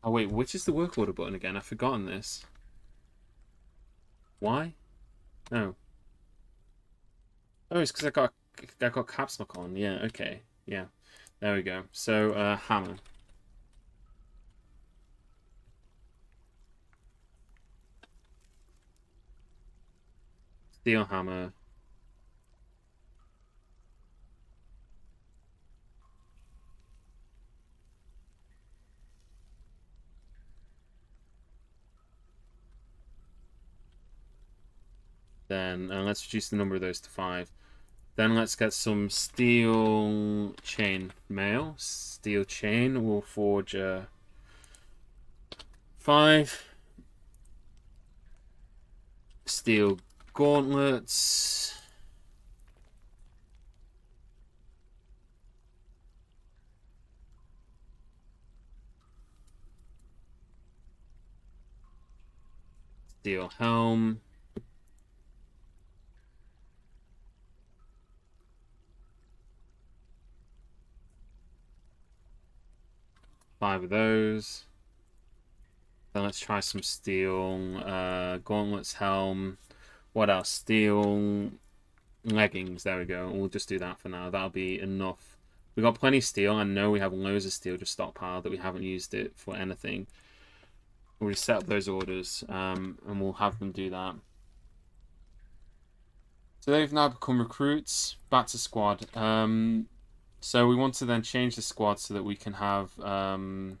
Oh wait, which is the work order button again? I've forgotten this. Why? No. Oh, it's because I got caps lock on. Yeah, okay. Yeah. There we go. So, hammer. Steel hammer. Then let's reduce the number of those to 5. Then let's get some steel chain mail. Steel chain. We'll forge 5. Steel gauntlets. Steel helm. Five of those. Then let's try some steel gauntlets, helm. What else? Steel leggings. There we go. We'll just do that for now. That'll be enough. We got plenty of steel. I know we have loads of steel just stockpiled that we haven't used it for anything. We'll set up those orders, and we'll have them do that. So they've now become recruits. Back to squad. So we want to then change the squad so that we can have their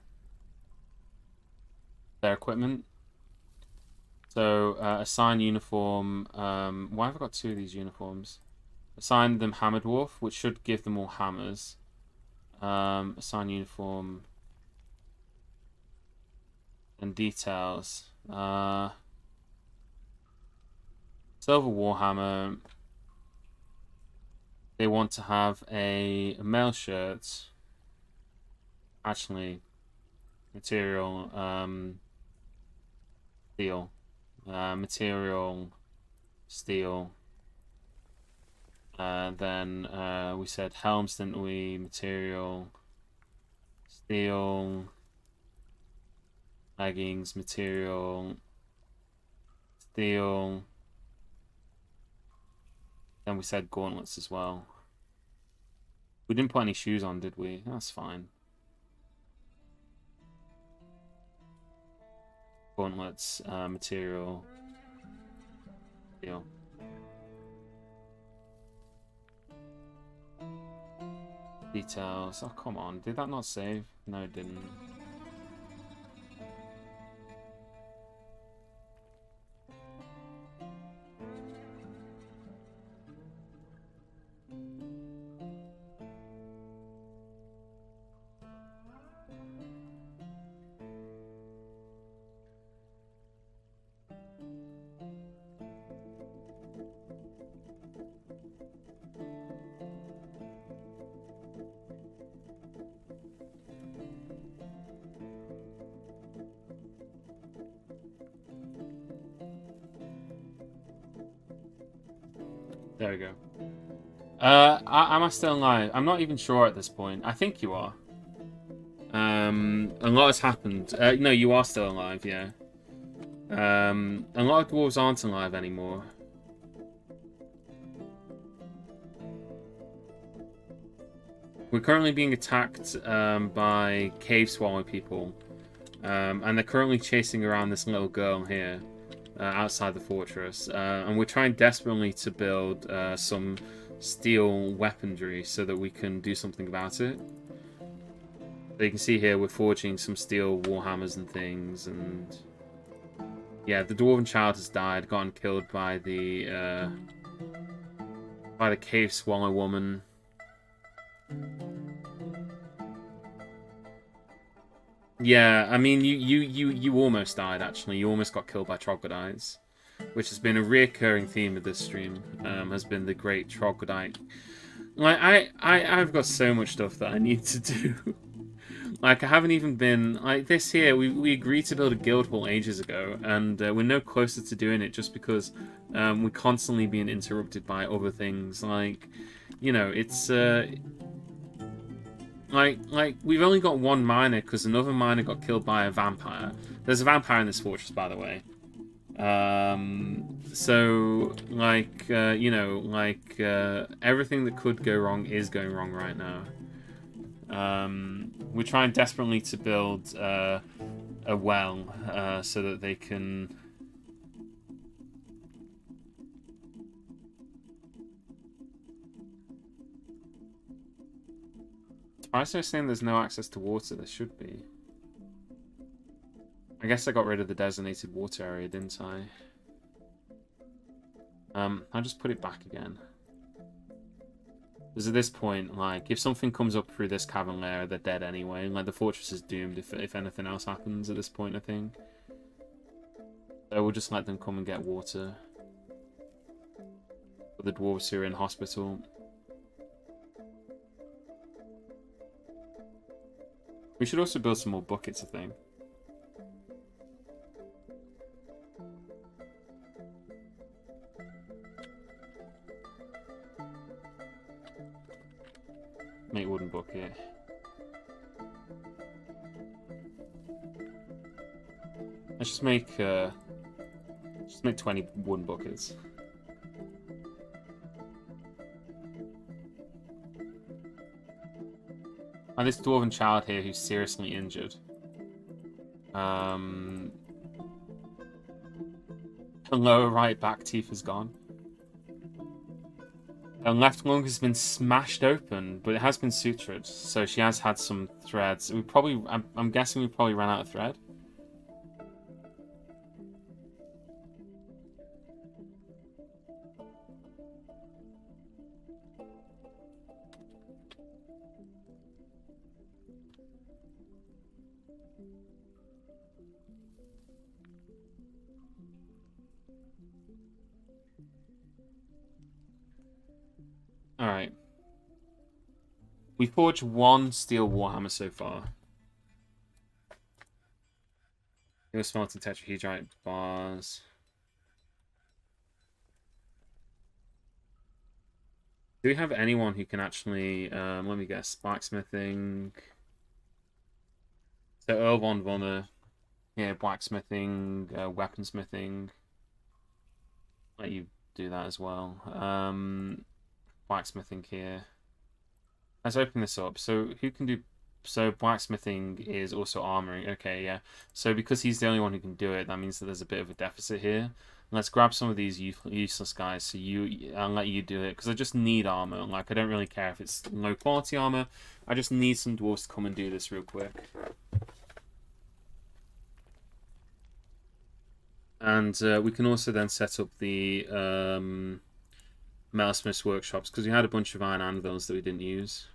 equipment. So assign uniform. Why have I got 2 of these uniforms? Assign them hammer dwarf, which should give them all hammers. Assign uniform and details. Silver warhammer. They want to have a mail shirt. Actually, material steel. Material steel. Then we said helms, didn't we? Material steel. Leggings, material steel. Then we said gauntlets as well. We didn't put any shoes on, did we? That's fine. Gauntlets, material, steel. Details. Oh, come on. Did that not save? No, it didn't. There we go. Am I still alive? I'm not even sure at this point. I think you are. A lot has happened. No, you are still alive, yeah. A lot of dwarves aren't alive anymore. We're currently being attacked by cave swallow people. And they're currently chasing around this little girl here. Outside the fortress, and we're trying desperately to build some steel weaponry so that we can do something about it. So you can see here we're forging some steel warhammers and things, and yeah, the dwarven child has died, gotten killed by the cave swallow woman. Yeah, I mean, you almost died, actually. You almost got killed by troglodytes, which has been a reoccurring theme of this stream, has been the great troglodyte. Like, I've got so much stuff that I need to do. Like, I haven't even been... Like, this here, we agreed to build a guild hall ages ago, and we're no closer to doing it just because we're constantly being interrupted by other things. Like, you know, it's... Like we've only got one miner because another miner got killed by a vampire. There's a vampire in this fortress, by the way. So like you know, like everything that could go wrong is going wrong right now. We're trying desperately to build a well so that they can. Why is there saying there's no access to water? There should be. I guess I got rid of the designated water area, didn't I? I'll just put it back again. Because at this point, like, if something comes up through this cavern layer, they're dead anyway. Like, the fortress is doomed if anything else happens at this point, I think. So we'll just let them come and get water. For the dwarves who are in hospital. We should also build some more buckets, I think. Make wooden bucket. Let's just make 20 wooden buckets. And this dwarven child here who's seriously injured. The lower right back teeth is gone. Her left lung has been smashed open, but it has been sutured, so she has had some threads. We probably, I'm guessing we probably ran out of thread. Alright. We forged one steel warhammer so far. It was smelting tetrahedrite bars. Do we have anyone who can actually, let me guess, blacksmithing? So Earl von Vonner, yeah, blacksmithing, weaponsmithing. Let you do that as well. Blacksmithing here. Let's open this up. So who can do... So blacksmithing is also armoring. Okay, yeah. So because he's the only one who can do it, that means that there's a bit of a deficit here. Let's grab some of these useless guys. So I'll let you do it because I just need armor. Like I don't really care if it's low quality armor. I just need some dwarves to come and do this real quick. And we can also then set up the metalsmiths workshops because we had a bunch of iron anvils that we didn't use.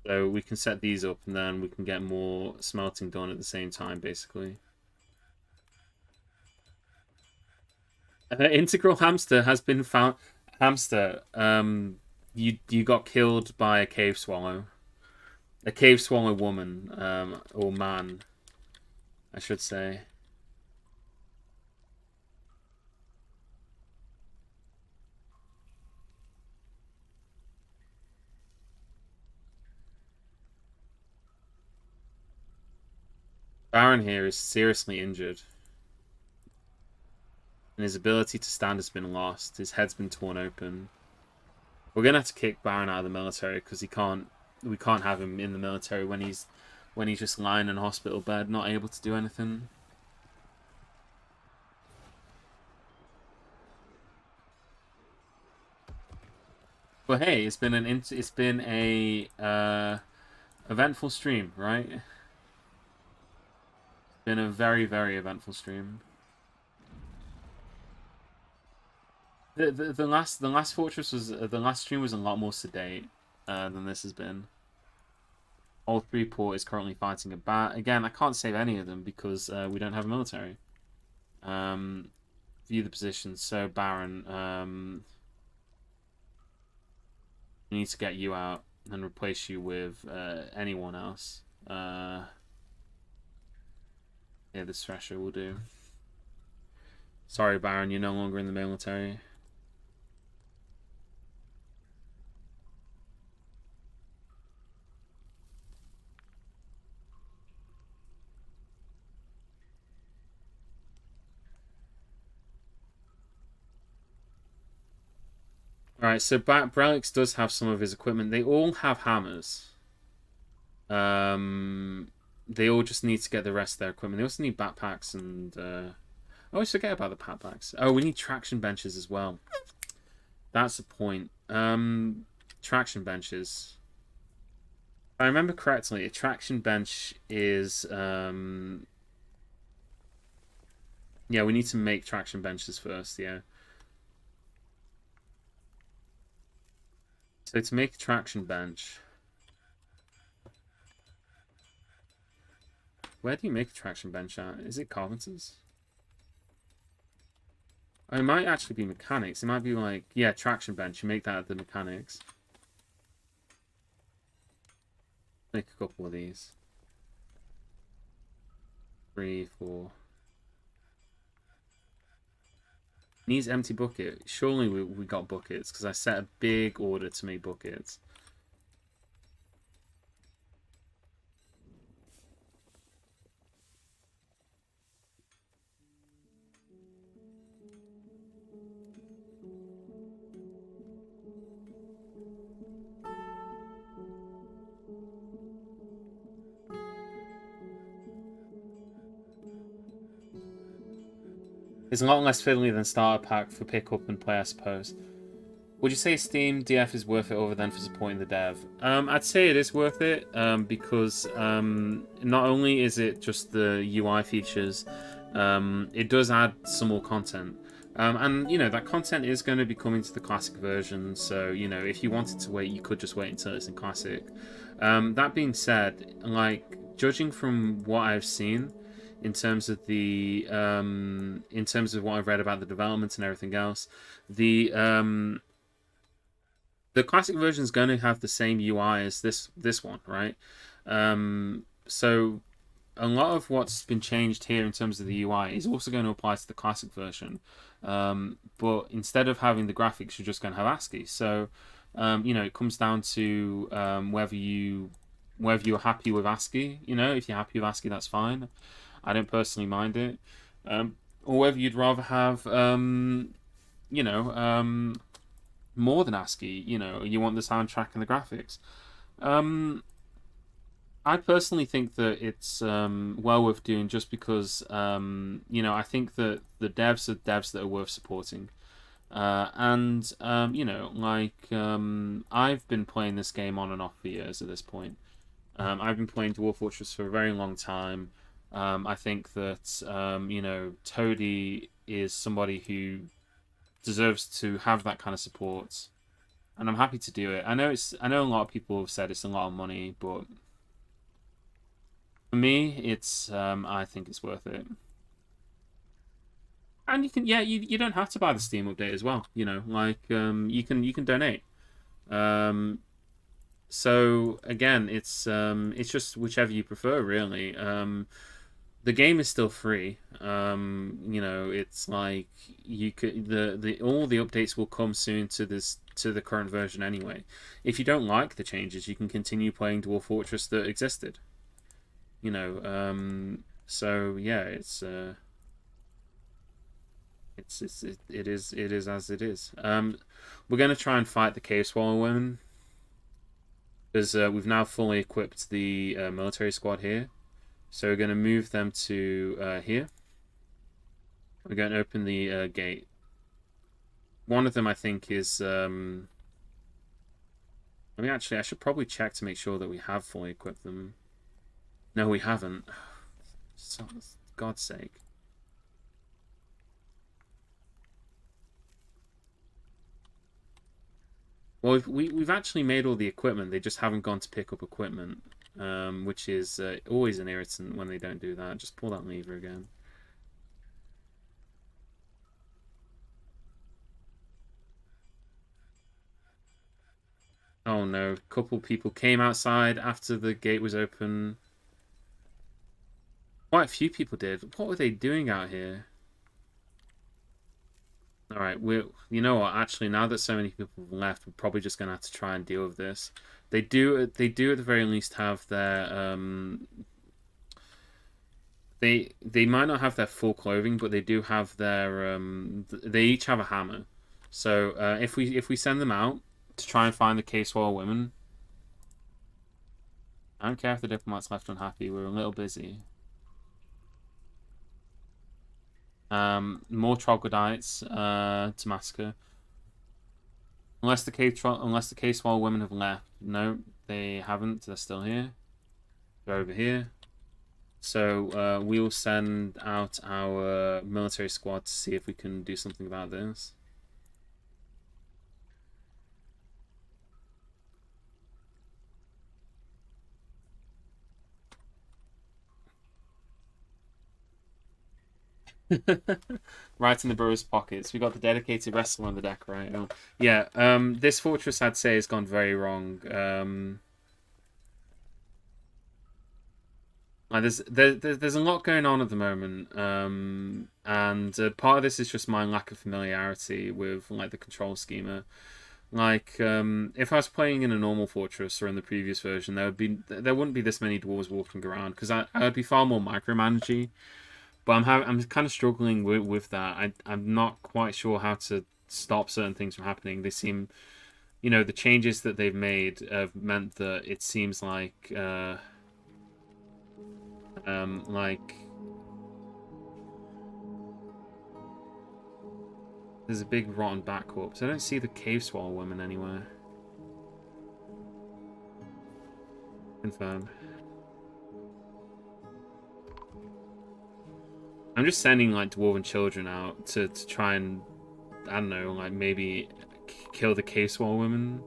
So we can set these up and then we can get more smelting done at the same time, basically. Integral Hamster has been found. Hamster, you got killed by a cave swallow. A cave swallow woman, or man, I should say. Baron here is seriously injured. And his ability to stand has been lost. His head's been torn open. We're gonna have to kick Baron out of the military because we can't have him in the military when he's just lying in a hospital bed, not able to do anything. Well, hey, it's been a eventful stream, right? It's been a very, very eventful stream. The last fortress was the last stream was a lot more sedate than this has been. All three port is currently fighting a bat. Again, I can't save any of them because we don't have a military. View the positions. So Baron, we need to get you out and replace you with anyone else. Yeah, this Thresher will do. Sorry, Baron, you're no longer in the military. Alright, so Brelix does have some of his equipment. They all have hammers. Um, they all just need to get the rest of their equipment. They also need backpacks and... I always forget about the backpacks. Oh, we need traction benches as well. That's the point. Traction benches. If I remember correctly, a traction bench is... yeah, we need to make traction benches first, yeah. So to make a traction bench... Where do you make a traction bench at? Is it carpenters? Oh, it might actually be mechanics. It might be like, yeah, traction bench. You make that at the mechanics. Make a couple of these. 3, 4. Needs empty bucket. Surely we got buckets because I set a big order to make buckets. It's a lot less fiddly than starter pack for pick up and play, I suppose. Would you say Steam DF is worth it over then for supporting the dev? I'd say it is worth it because not only is it just the UI features, it does add some more content. And, you know, that content is going to be coming to the classic version, so, you know, if you wanted to wait, you could just wait until it's in classic. That being said, like, judging from what I've seen, in terms of the in terms of what I've read about the development and everything else, the classic version is going to have the same UI as this one, right? So a lot of what's been changed here in terms of the UI is also going to apply to the classic version. But instead of having the graphics, you're just going to have ASCII. So you know, it comes down to whether you're happy with ASCII. You know, if you're happy with ASCII, that's fine. I don't personally mind it. Or whether you'd rather have, you know, more than ASCII. You know, you want the soundtrack and the graphics. I personally think that it's well worth doing just because, you know, I think that the devs are devs that are worth supporting. And, you know, like, I've been playing this game on and off for years at this point. I've been playing Dwarf Fortress for a very long time. I think that you know, Toady is somebody who deserves to have that kind of support, and I'm happy to do it. I know a lot of people have said it's a lot of money, but for me, it's I think it's worth it. And you can, yeah, you don't have to buy the Steam update as well. You know, like you can donate. Um, so again, it's just whichever you prefer, really. The game is still free. You know, it's like you could the all the updates will come soon to the current version anyway. If you don't like the changes, you can continue playing Dwarf Fortress that existed. You know, so yeah, it is as it is. We're gonna try and fight the Cave Swallow women because we've now fully equipped the military squad here. So we're going to move them to here. We're going to open the gate. One of them, I think, is... I mean, actually, I should probably check to make sure that we have fully equipped them. No, we haven't. So, God's sake. Well, we've actually made all the equipment. They just haven't gone to pick up equipment. Which is always an irritant when they don't do that. Just pull that lever again. Oh no, a couple people came outside after the gate was open. Quite a few people did. What were they doing out here? Alright, you know what, actually, now that so many people have left, we're probably just going to have to try and deal with this. They do at the very least have their, they might not have their full clothing, but they do have their, they each have a hammer. So if we send them out to try and find the K-Swallow women, I don't care if the diplomats left unhappy. We're a little busy. More troglodytes to massacre. Unless the K-Swallow women have left. No, they haven't. They're still here. They're over here. So we will send out our military squad to see if we can do something about this. Right in the brewers' pockets. We got the dedicated wrestler on the deck, right? Oh, yeah. This fortress, I'd say, has gone very wrong. There's a lot going on at the moment, and part of this is just my lack of familiarity with like the control schema. Like, if I was playing in a normal fortress or in the previous version, there wouldn't be this many dwarves walking around because I'd be far more micromanagey. But I'm kind of struggling with that. I'm not quite sure how to stop certain things from happening. They seem, the changes that they've made have meant that it seems like there's a big rotten bat corpse. I don't see the cave swallow woman anywhere. Confirm. I'm just sending like dwarven children out to try and, I don't know, like maybe kill the cave swallow woman.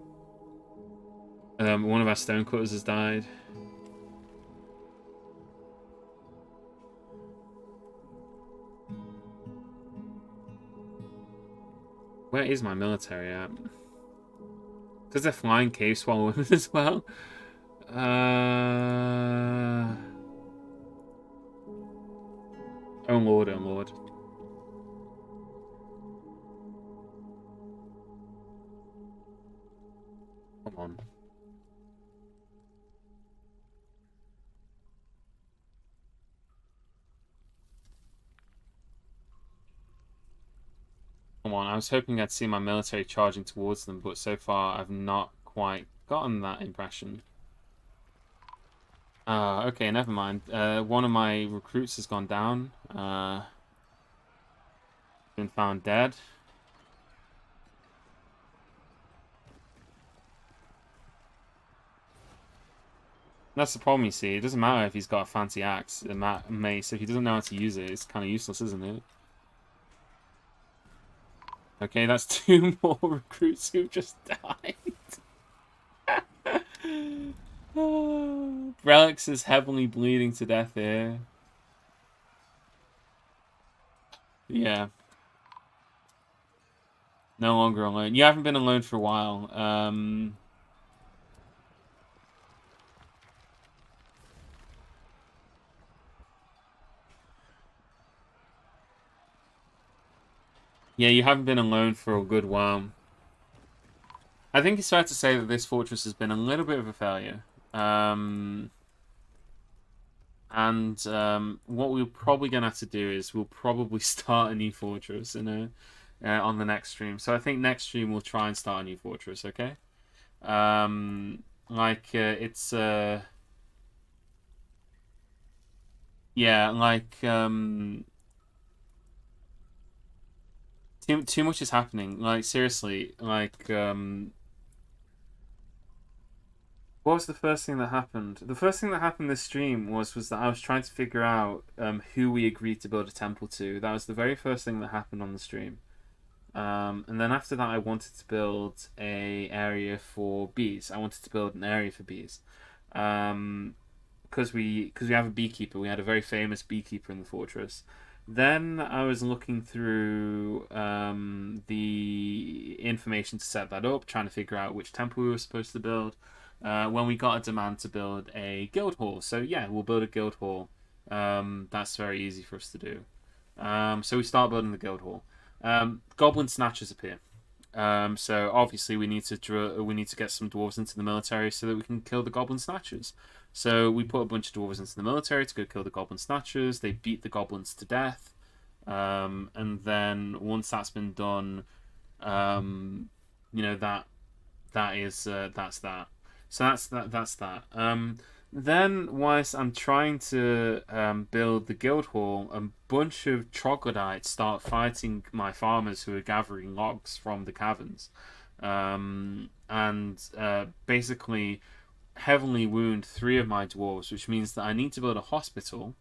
One of our stonecutters has died. Where is my military at? Because they're flying cave swallow women as well. Oh lord, oh lord. Come on. Come on, I was hoping I'd see my military charging towards them, but so far I've not quite gotten that impression. Okay, never mind. One of my recruits has gone down. Been found dead. That's the problem, you see. It doesn't matter if he's got a fancy axe, a mace. If he doesn't know how to use it, it's kind of useless, isn't it? Okay, that's 2 more recruits who've just died. Relics is heavily bleeding to death here. Yeah. No longer alone. You haven't been alone for a while. Yeah, you haven't been alone for a good while. I think it's fair to say that this fortress has been a little bit of a failure. What we're probably going to have to do is we'll probably start a new fortress on the next stream. So I think next stream we'll try and start a new fortress, okay? It's... Yeah, like... Too much is happening. Like, seriously, like... What was the first thing that happened? The first thing that happened this stream was that I was trying to figure out who we agreed to build a temple to. That was the very first thing that happened on the stream. And then after that, I wanted to build a area for bees. I wanted to build an area for bees. Because we have a beekeeper. We had a very famous beekeeper in the fortress. Then I was looking through the information to set that up, trying to figure out which temple we were supposed to build. When we got a demand to build a guild hall. So yeah, we'll build a guild hall. That's very easy for us to do. So we start building the guild hall. Goblin snatchers appear. So obviously we need to get some dwarves into the military so that we can kill the goblin snatchers. So we put a bunch of dwarves into the military to go kill the goblin snatchers. They beat the goblins to death. And then once that's been done, You know, that's that. So that's that. Then whilst I'm trying to build the guild hall, a bunch of troglodytes start fighting my farmers who are gathering logs from the caverns, and basically heavily wound three of my dwarves, which means that I need to build a hospital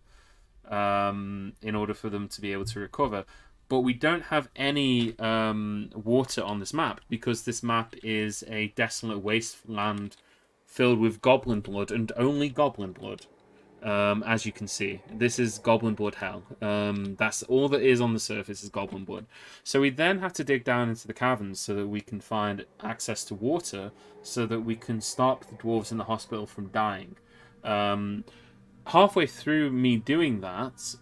in order for them to be able to recover. But we don't have any water on this map because this map is a desolate wasteland filled with goblin blood and only goblin blood. As you can see, this is goblin blood hell. That's all that is on the surface is goblin blood. So we then have to dig down into the caverns so that we can find access to water so that we can stop the dwarves in the hospital from dying. Halfway through me doing that,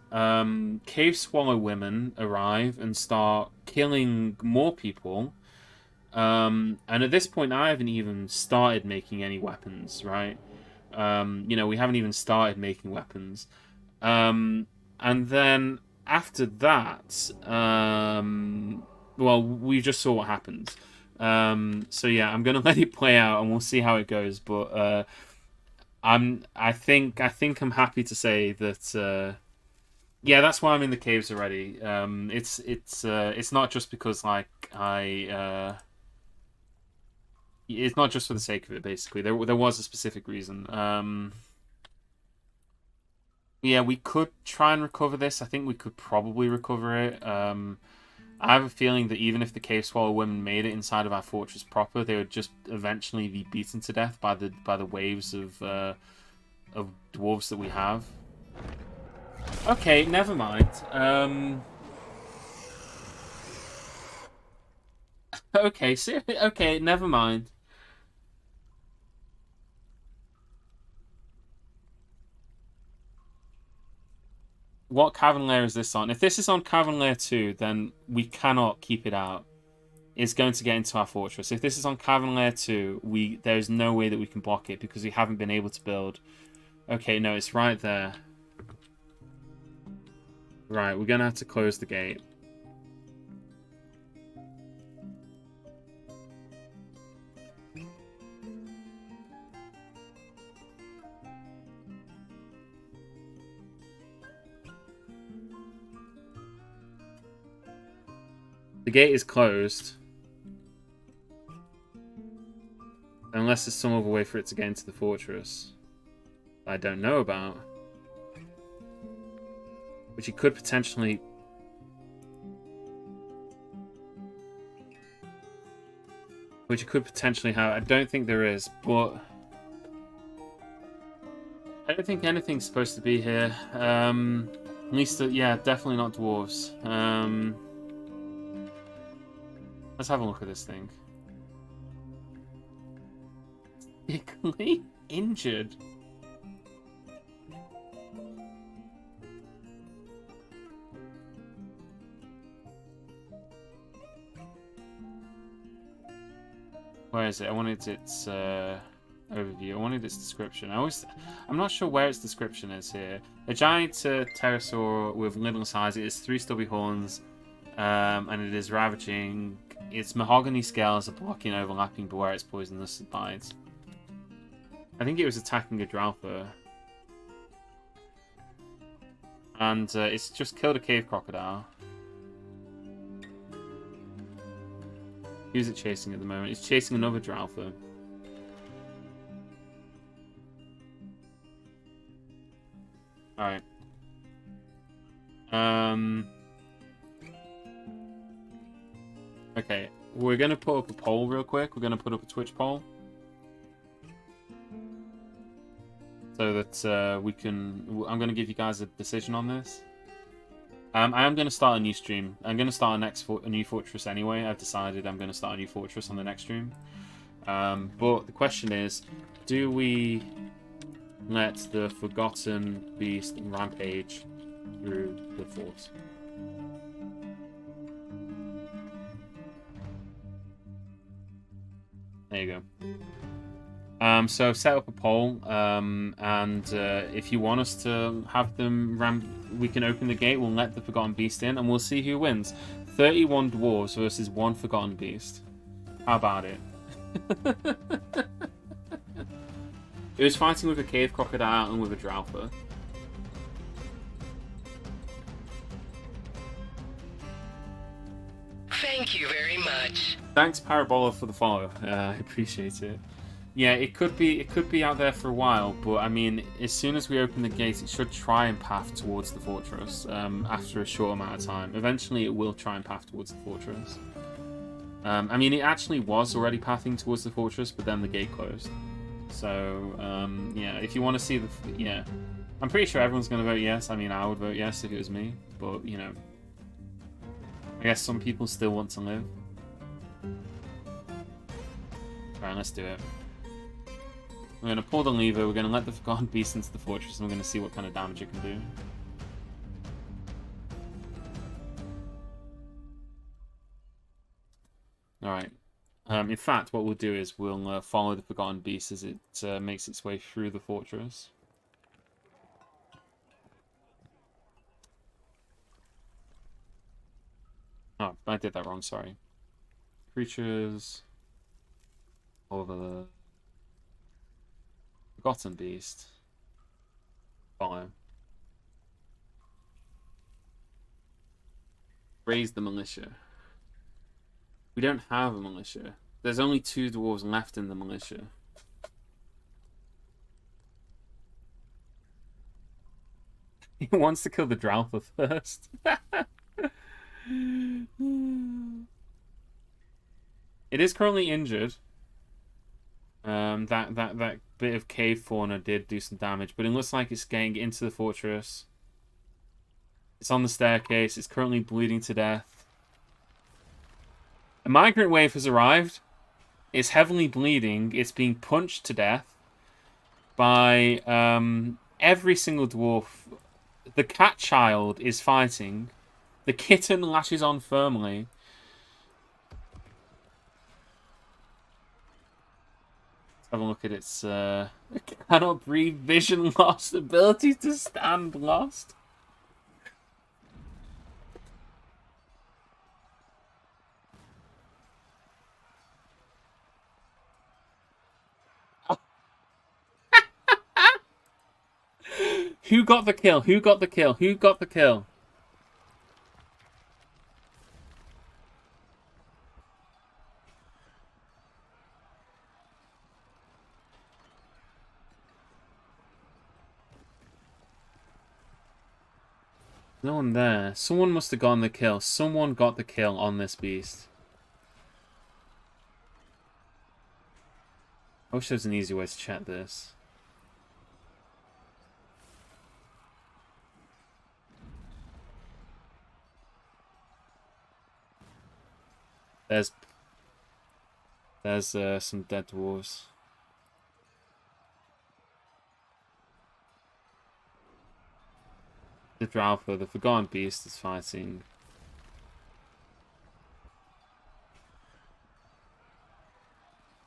cave swallow women arrive and start killing more people. And at this point, I haven't even started making any weapons, right? We haven't even started making weapons. And then after that, well, we just saw what happened. So yeah, I'm gonna let it play out, and we'll see how it goes. But I think I'm happy to say that. Yeah, that's why I'm in the caves already. It's not just because like it's not just for the sake of it. Basically, there was a specific reason. Yeah, we could try and recover this. I think we could probably recover it. I have a feeling that even if the cave swallow women made it inside of our fortress proper, they would just eventually be beaten to death by the waves of dwarves that we have. Okay, never mind. Okay, okay, never mind. What cavern layer is this on? If this is on cavern layer 2, then we cannot keep it out. It's going to get into our fortress. If this is on cavern layer 2, there's no way that we can block it because we haven't been able to build. Okay, no, it's right there. Right, we're going to have to close the gate. The gate is closed. Unless there's some other way for it to get into the fortress. I don't know about. Which you could potentially... Which you could potentially have. I don't think there is, but... I don't think anything's supposed to be here. At least, yeah, definitely not dwarves. Let's have a look at this thing. Particularly injured. Where is it? I wanted its overview. I wanted its description. I'm not sure where its description is here. A giant pterosaur with little size. It has 3 stubby horns, and it is ravaging. Its mahogany scales are blocking overlapping, but where it's poisonous it bites. I think it was attacking a Dwarf. And it's just killed a cave crocodile. Who's it chasing at the moment? It's chasing another Dwarf. Alright. Okay, we're going to put up a poll real quick. We're going to put up a Twitch poll. So that we can... I'm going to give you guys a decision on this. I am going to start a new stream. I'm going to start a new fortress anyway. I've decided I'm going to start a new fortress on the next stream. But the question is, do we let the Forgotten Beast rampage through the fort? There you go. So set up a poll, and if you want us to have them we can open the gate, we'll let the Forgotten Beast in, and we'll see who wins. 31 dwarves versus 1 forgotten beast. How about it? It was fighting with a cave crocodile and with a Dwarf.
Thank you very much.
Thanks, Parabola, for the follow. I appreciate it. Yeah, it could be out there for a while, but I mean, as soon as we open the gates, it should try and path towards the fortress. After a short amount of time, eventually it will try and path towards the fortress. I mean, it actually was already pathing towards the fortress, but then the gate closed. So, yeah, if you want to see the... Yeah. I'm pretty sure everyone's going to vote yes. I mean, I would vote yes if it was me. But, you know... I guess some people still want to live. Alright, let's do it. We're going to pull the lever, we're going to let the Forgotten Beast into the fortress, and we're going to see what kind of damage it can do. Alright. In fact, what we'll do is we'll follow the Forgotten Beast as it makes its way through the fortress. Oh, I did that wrong, sorry. Creatures... Over the... Forgotten Beast. Follow. Raise the militia. We don't have a militia. There's only 2 dwarves left in the militia. He wants to kill the Dwarf first. It is currently injured. That bit of cave fauna did do some damage, but it looks like it's getting into the fortress. It's on the staircase. It's currently bleeding to death. A migrant wave has arrived. It's heavily bleeding. It's being punched to death by every single dwarf. The cat child is fighting. The kitten lashes on firmly. Let's have a look at its cannot breathe, vision lost, ability to stand lost. Who got the kill? Who got the kill? Who got the kill? No one there. Someone must have gotten the kill. Someone got the kill on this beast. I wish there was an easy way to check this. There's some dead dwarves. The Dwarf, the Forgotten Beast, is fighting.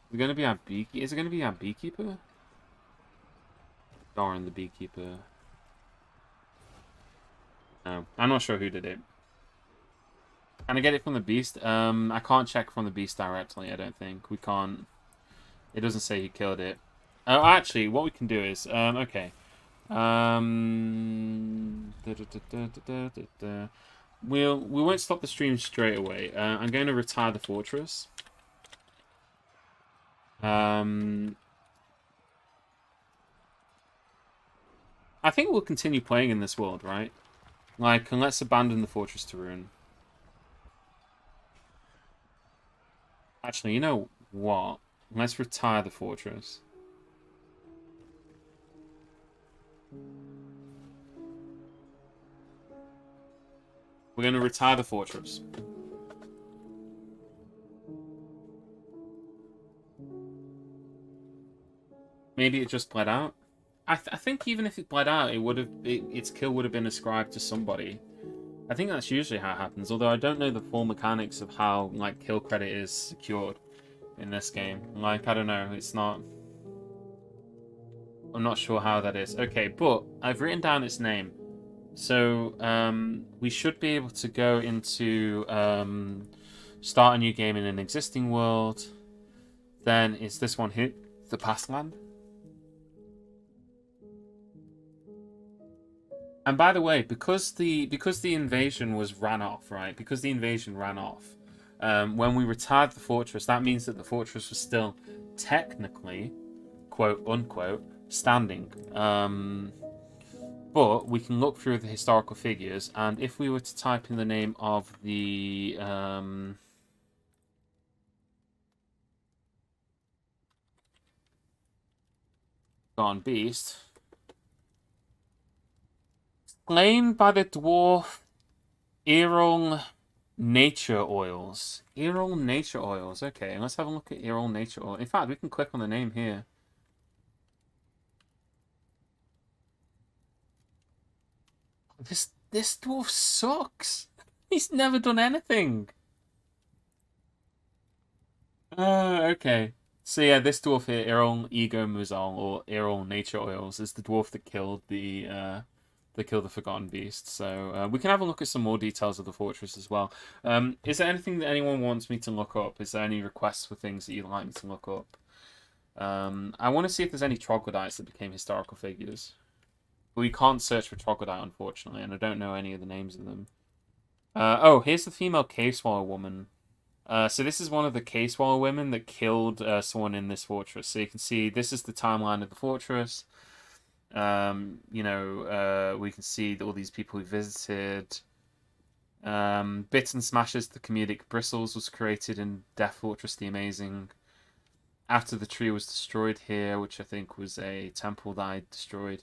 Is it going to be our beekeeper? Is it going to be our beekeeper? Doran, the beekeeper. No, I'm not sure who did it. Can I get it from the beast? I can't check from the beast directly, I don't think. We can't... It doesn't say he killed it. Oh, actually, what we can do is... okay. We won't stop the stream straight away. I'm going to retire the fortress. I think we'll continue playing in this world, right? Like, and let's abandon the fortress to ruin. Actually, you know what? Let's retire the fortress. We're going to retire the fortress. Maybe it just bled out. I think even if it bled out, its kill would have been ascribed to somebody. I think that's usually how it happens, although I don't know the full mechanics of how, like, kill credit is secured in this game. Like, I don't know, it's not... I'm not sure how that is. Okay, but I've written down its name. So we should be able to go into start a new game in an existing world. Then it's this one here, the past land. And by the way, because the invasion was ran off, right? Because the invasion ran off, when we retired the fortress, that means that the fortress was still technically, quote unquote, standing. But we can look through the historical figures, and if we were to type in the name of the Gone Beast, claimed by the dwarf Errol Nature Oils. Errol Nature Oils. Okay, let's have a look at Errol Nature Oil. In fact, we can click on the name here. This dwarf sucks. He's never done anything. Okay. So yeah, this dwarf here, Errol Ego Muzal, or Errol Nature Oils, is the dwarf that killed the Forgotten Beast. So we can have a look at some more details of the fortress as well. Is there anything that anyone wants me to look up? Is there any requests for things that you'd like me to look up? I want to see if there's any troglodytes that became historical figures. But we can't search for troglodyte, unfortunately, and I don't know any of the names of them. Oh, here's the female cave swallow woman. So this is one of the cave swallow women that killed someone in this fortress. So you can see this is the timeline of the fortress. We can see all these people who visited. Bits and Smashes, the comedic bristles, was created in Death Fortress the Amazing. After the tree was destroyed here, which I think was a temple that I destroyed.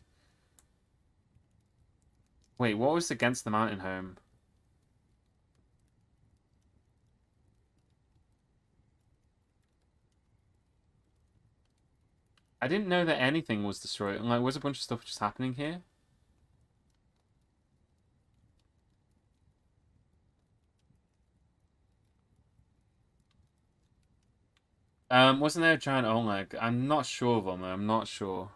Wait, what was Against the Mountain Home? I didn't know that anything was destroyed. Like, was a bunch of stuff just happening here? Wasn't there a giant Oleg? I'm not sure, Voma. I'm not sure.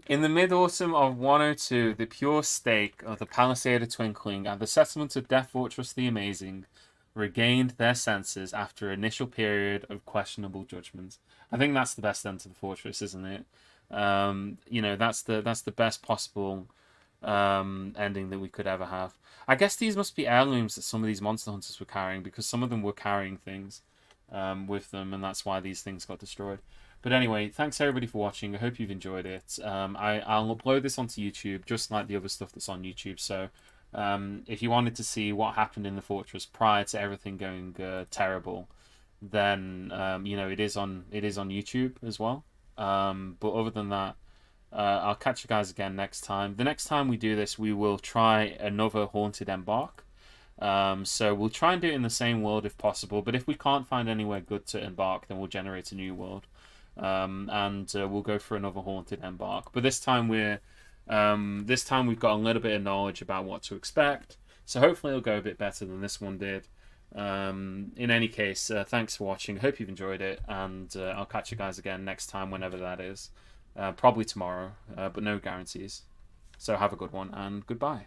In the mid-autumn of 102, the pure stake of the Palisade of Twinkling and the settlement of Death Fortress the Amazing regained their senses after an initial period of questionable judgment. I think that's the best end to the fortress, isn't it? That's the best possible ending that we could ever have. I guess these must be heirlooms that some of these monster hunters were carrying, because some of them were carrying things with them, and that's why these things got destroyed. But anyway, thanks everybody for watching. I hope you've enjoyed it. I'll upload this onto YouTube, just like the other stuff that's on YouTube. So if you wanted to see what happened in the fortress prior to everything going terrible, then it is on YouTube as well. But other than that, I'll catch you guys again next time. The next time we do this, we will try another Haunted Embark. So we'll try and do it in the same world if possible. But if we can't find anywhere good to embark, then we'll generate a new world. And we'll go for another Haunted Embark. But this time we've got a little bit of knowledge about what to expect. So hopefully it'll go a bit better than this one did. In any case, thanks for watching. Hope you've enjoyed it, and I'll catch you guys again next time, whenever that is. Probably tomorrow, but no guarantees. So have a good one, and goodbye.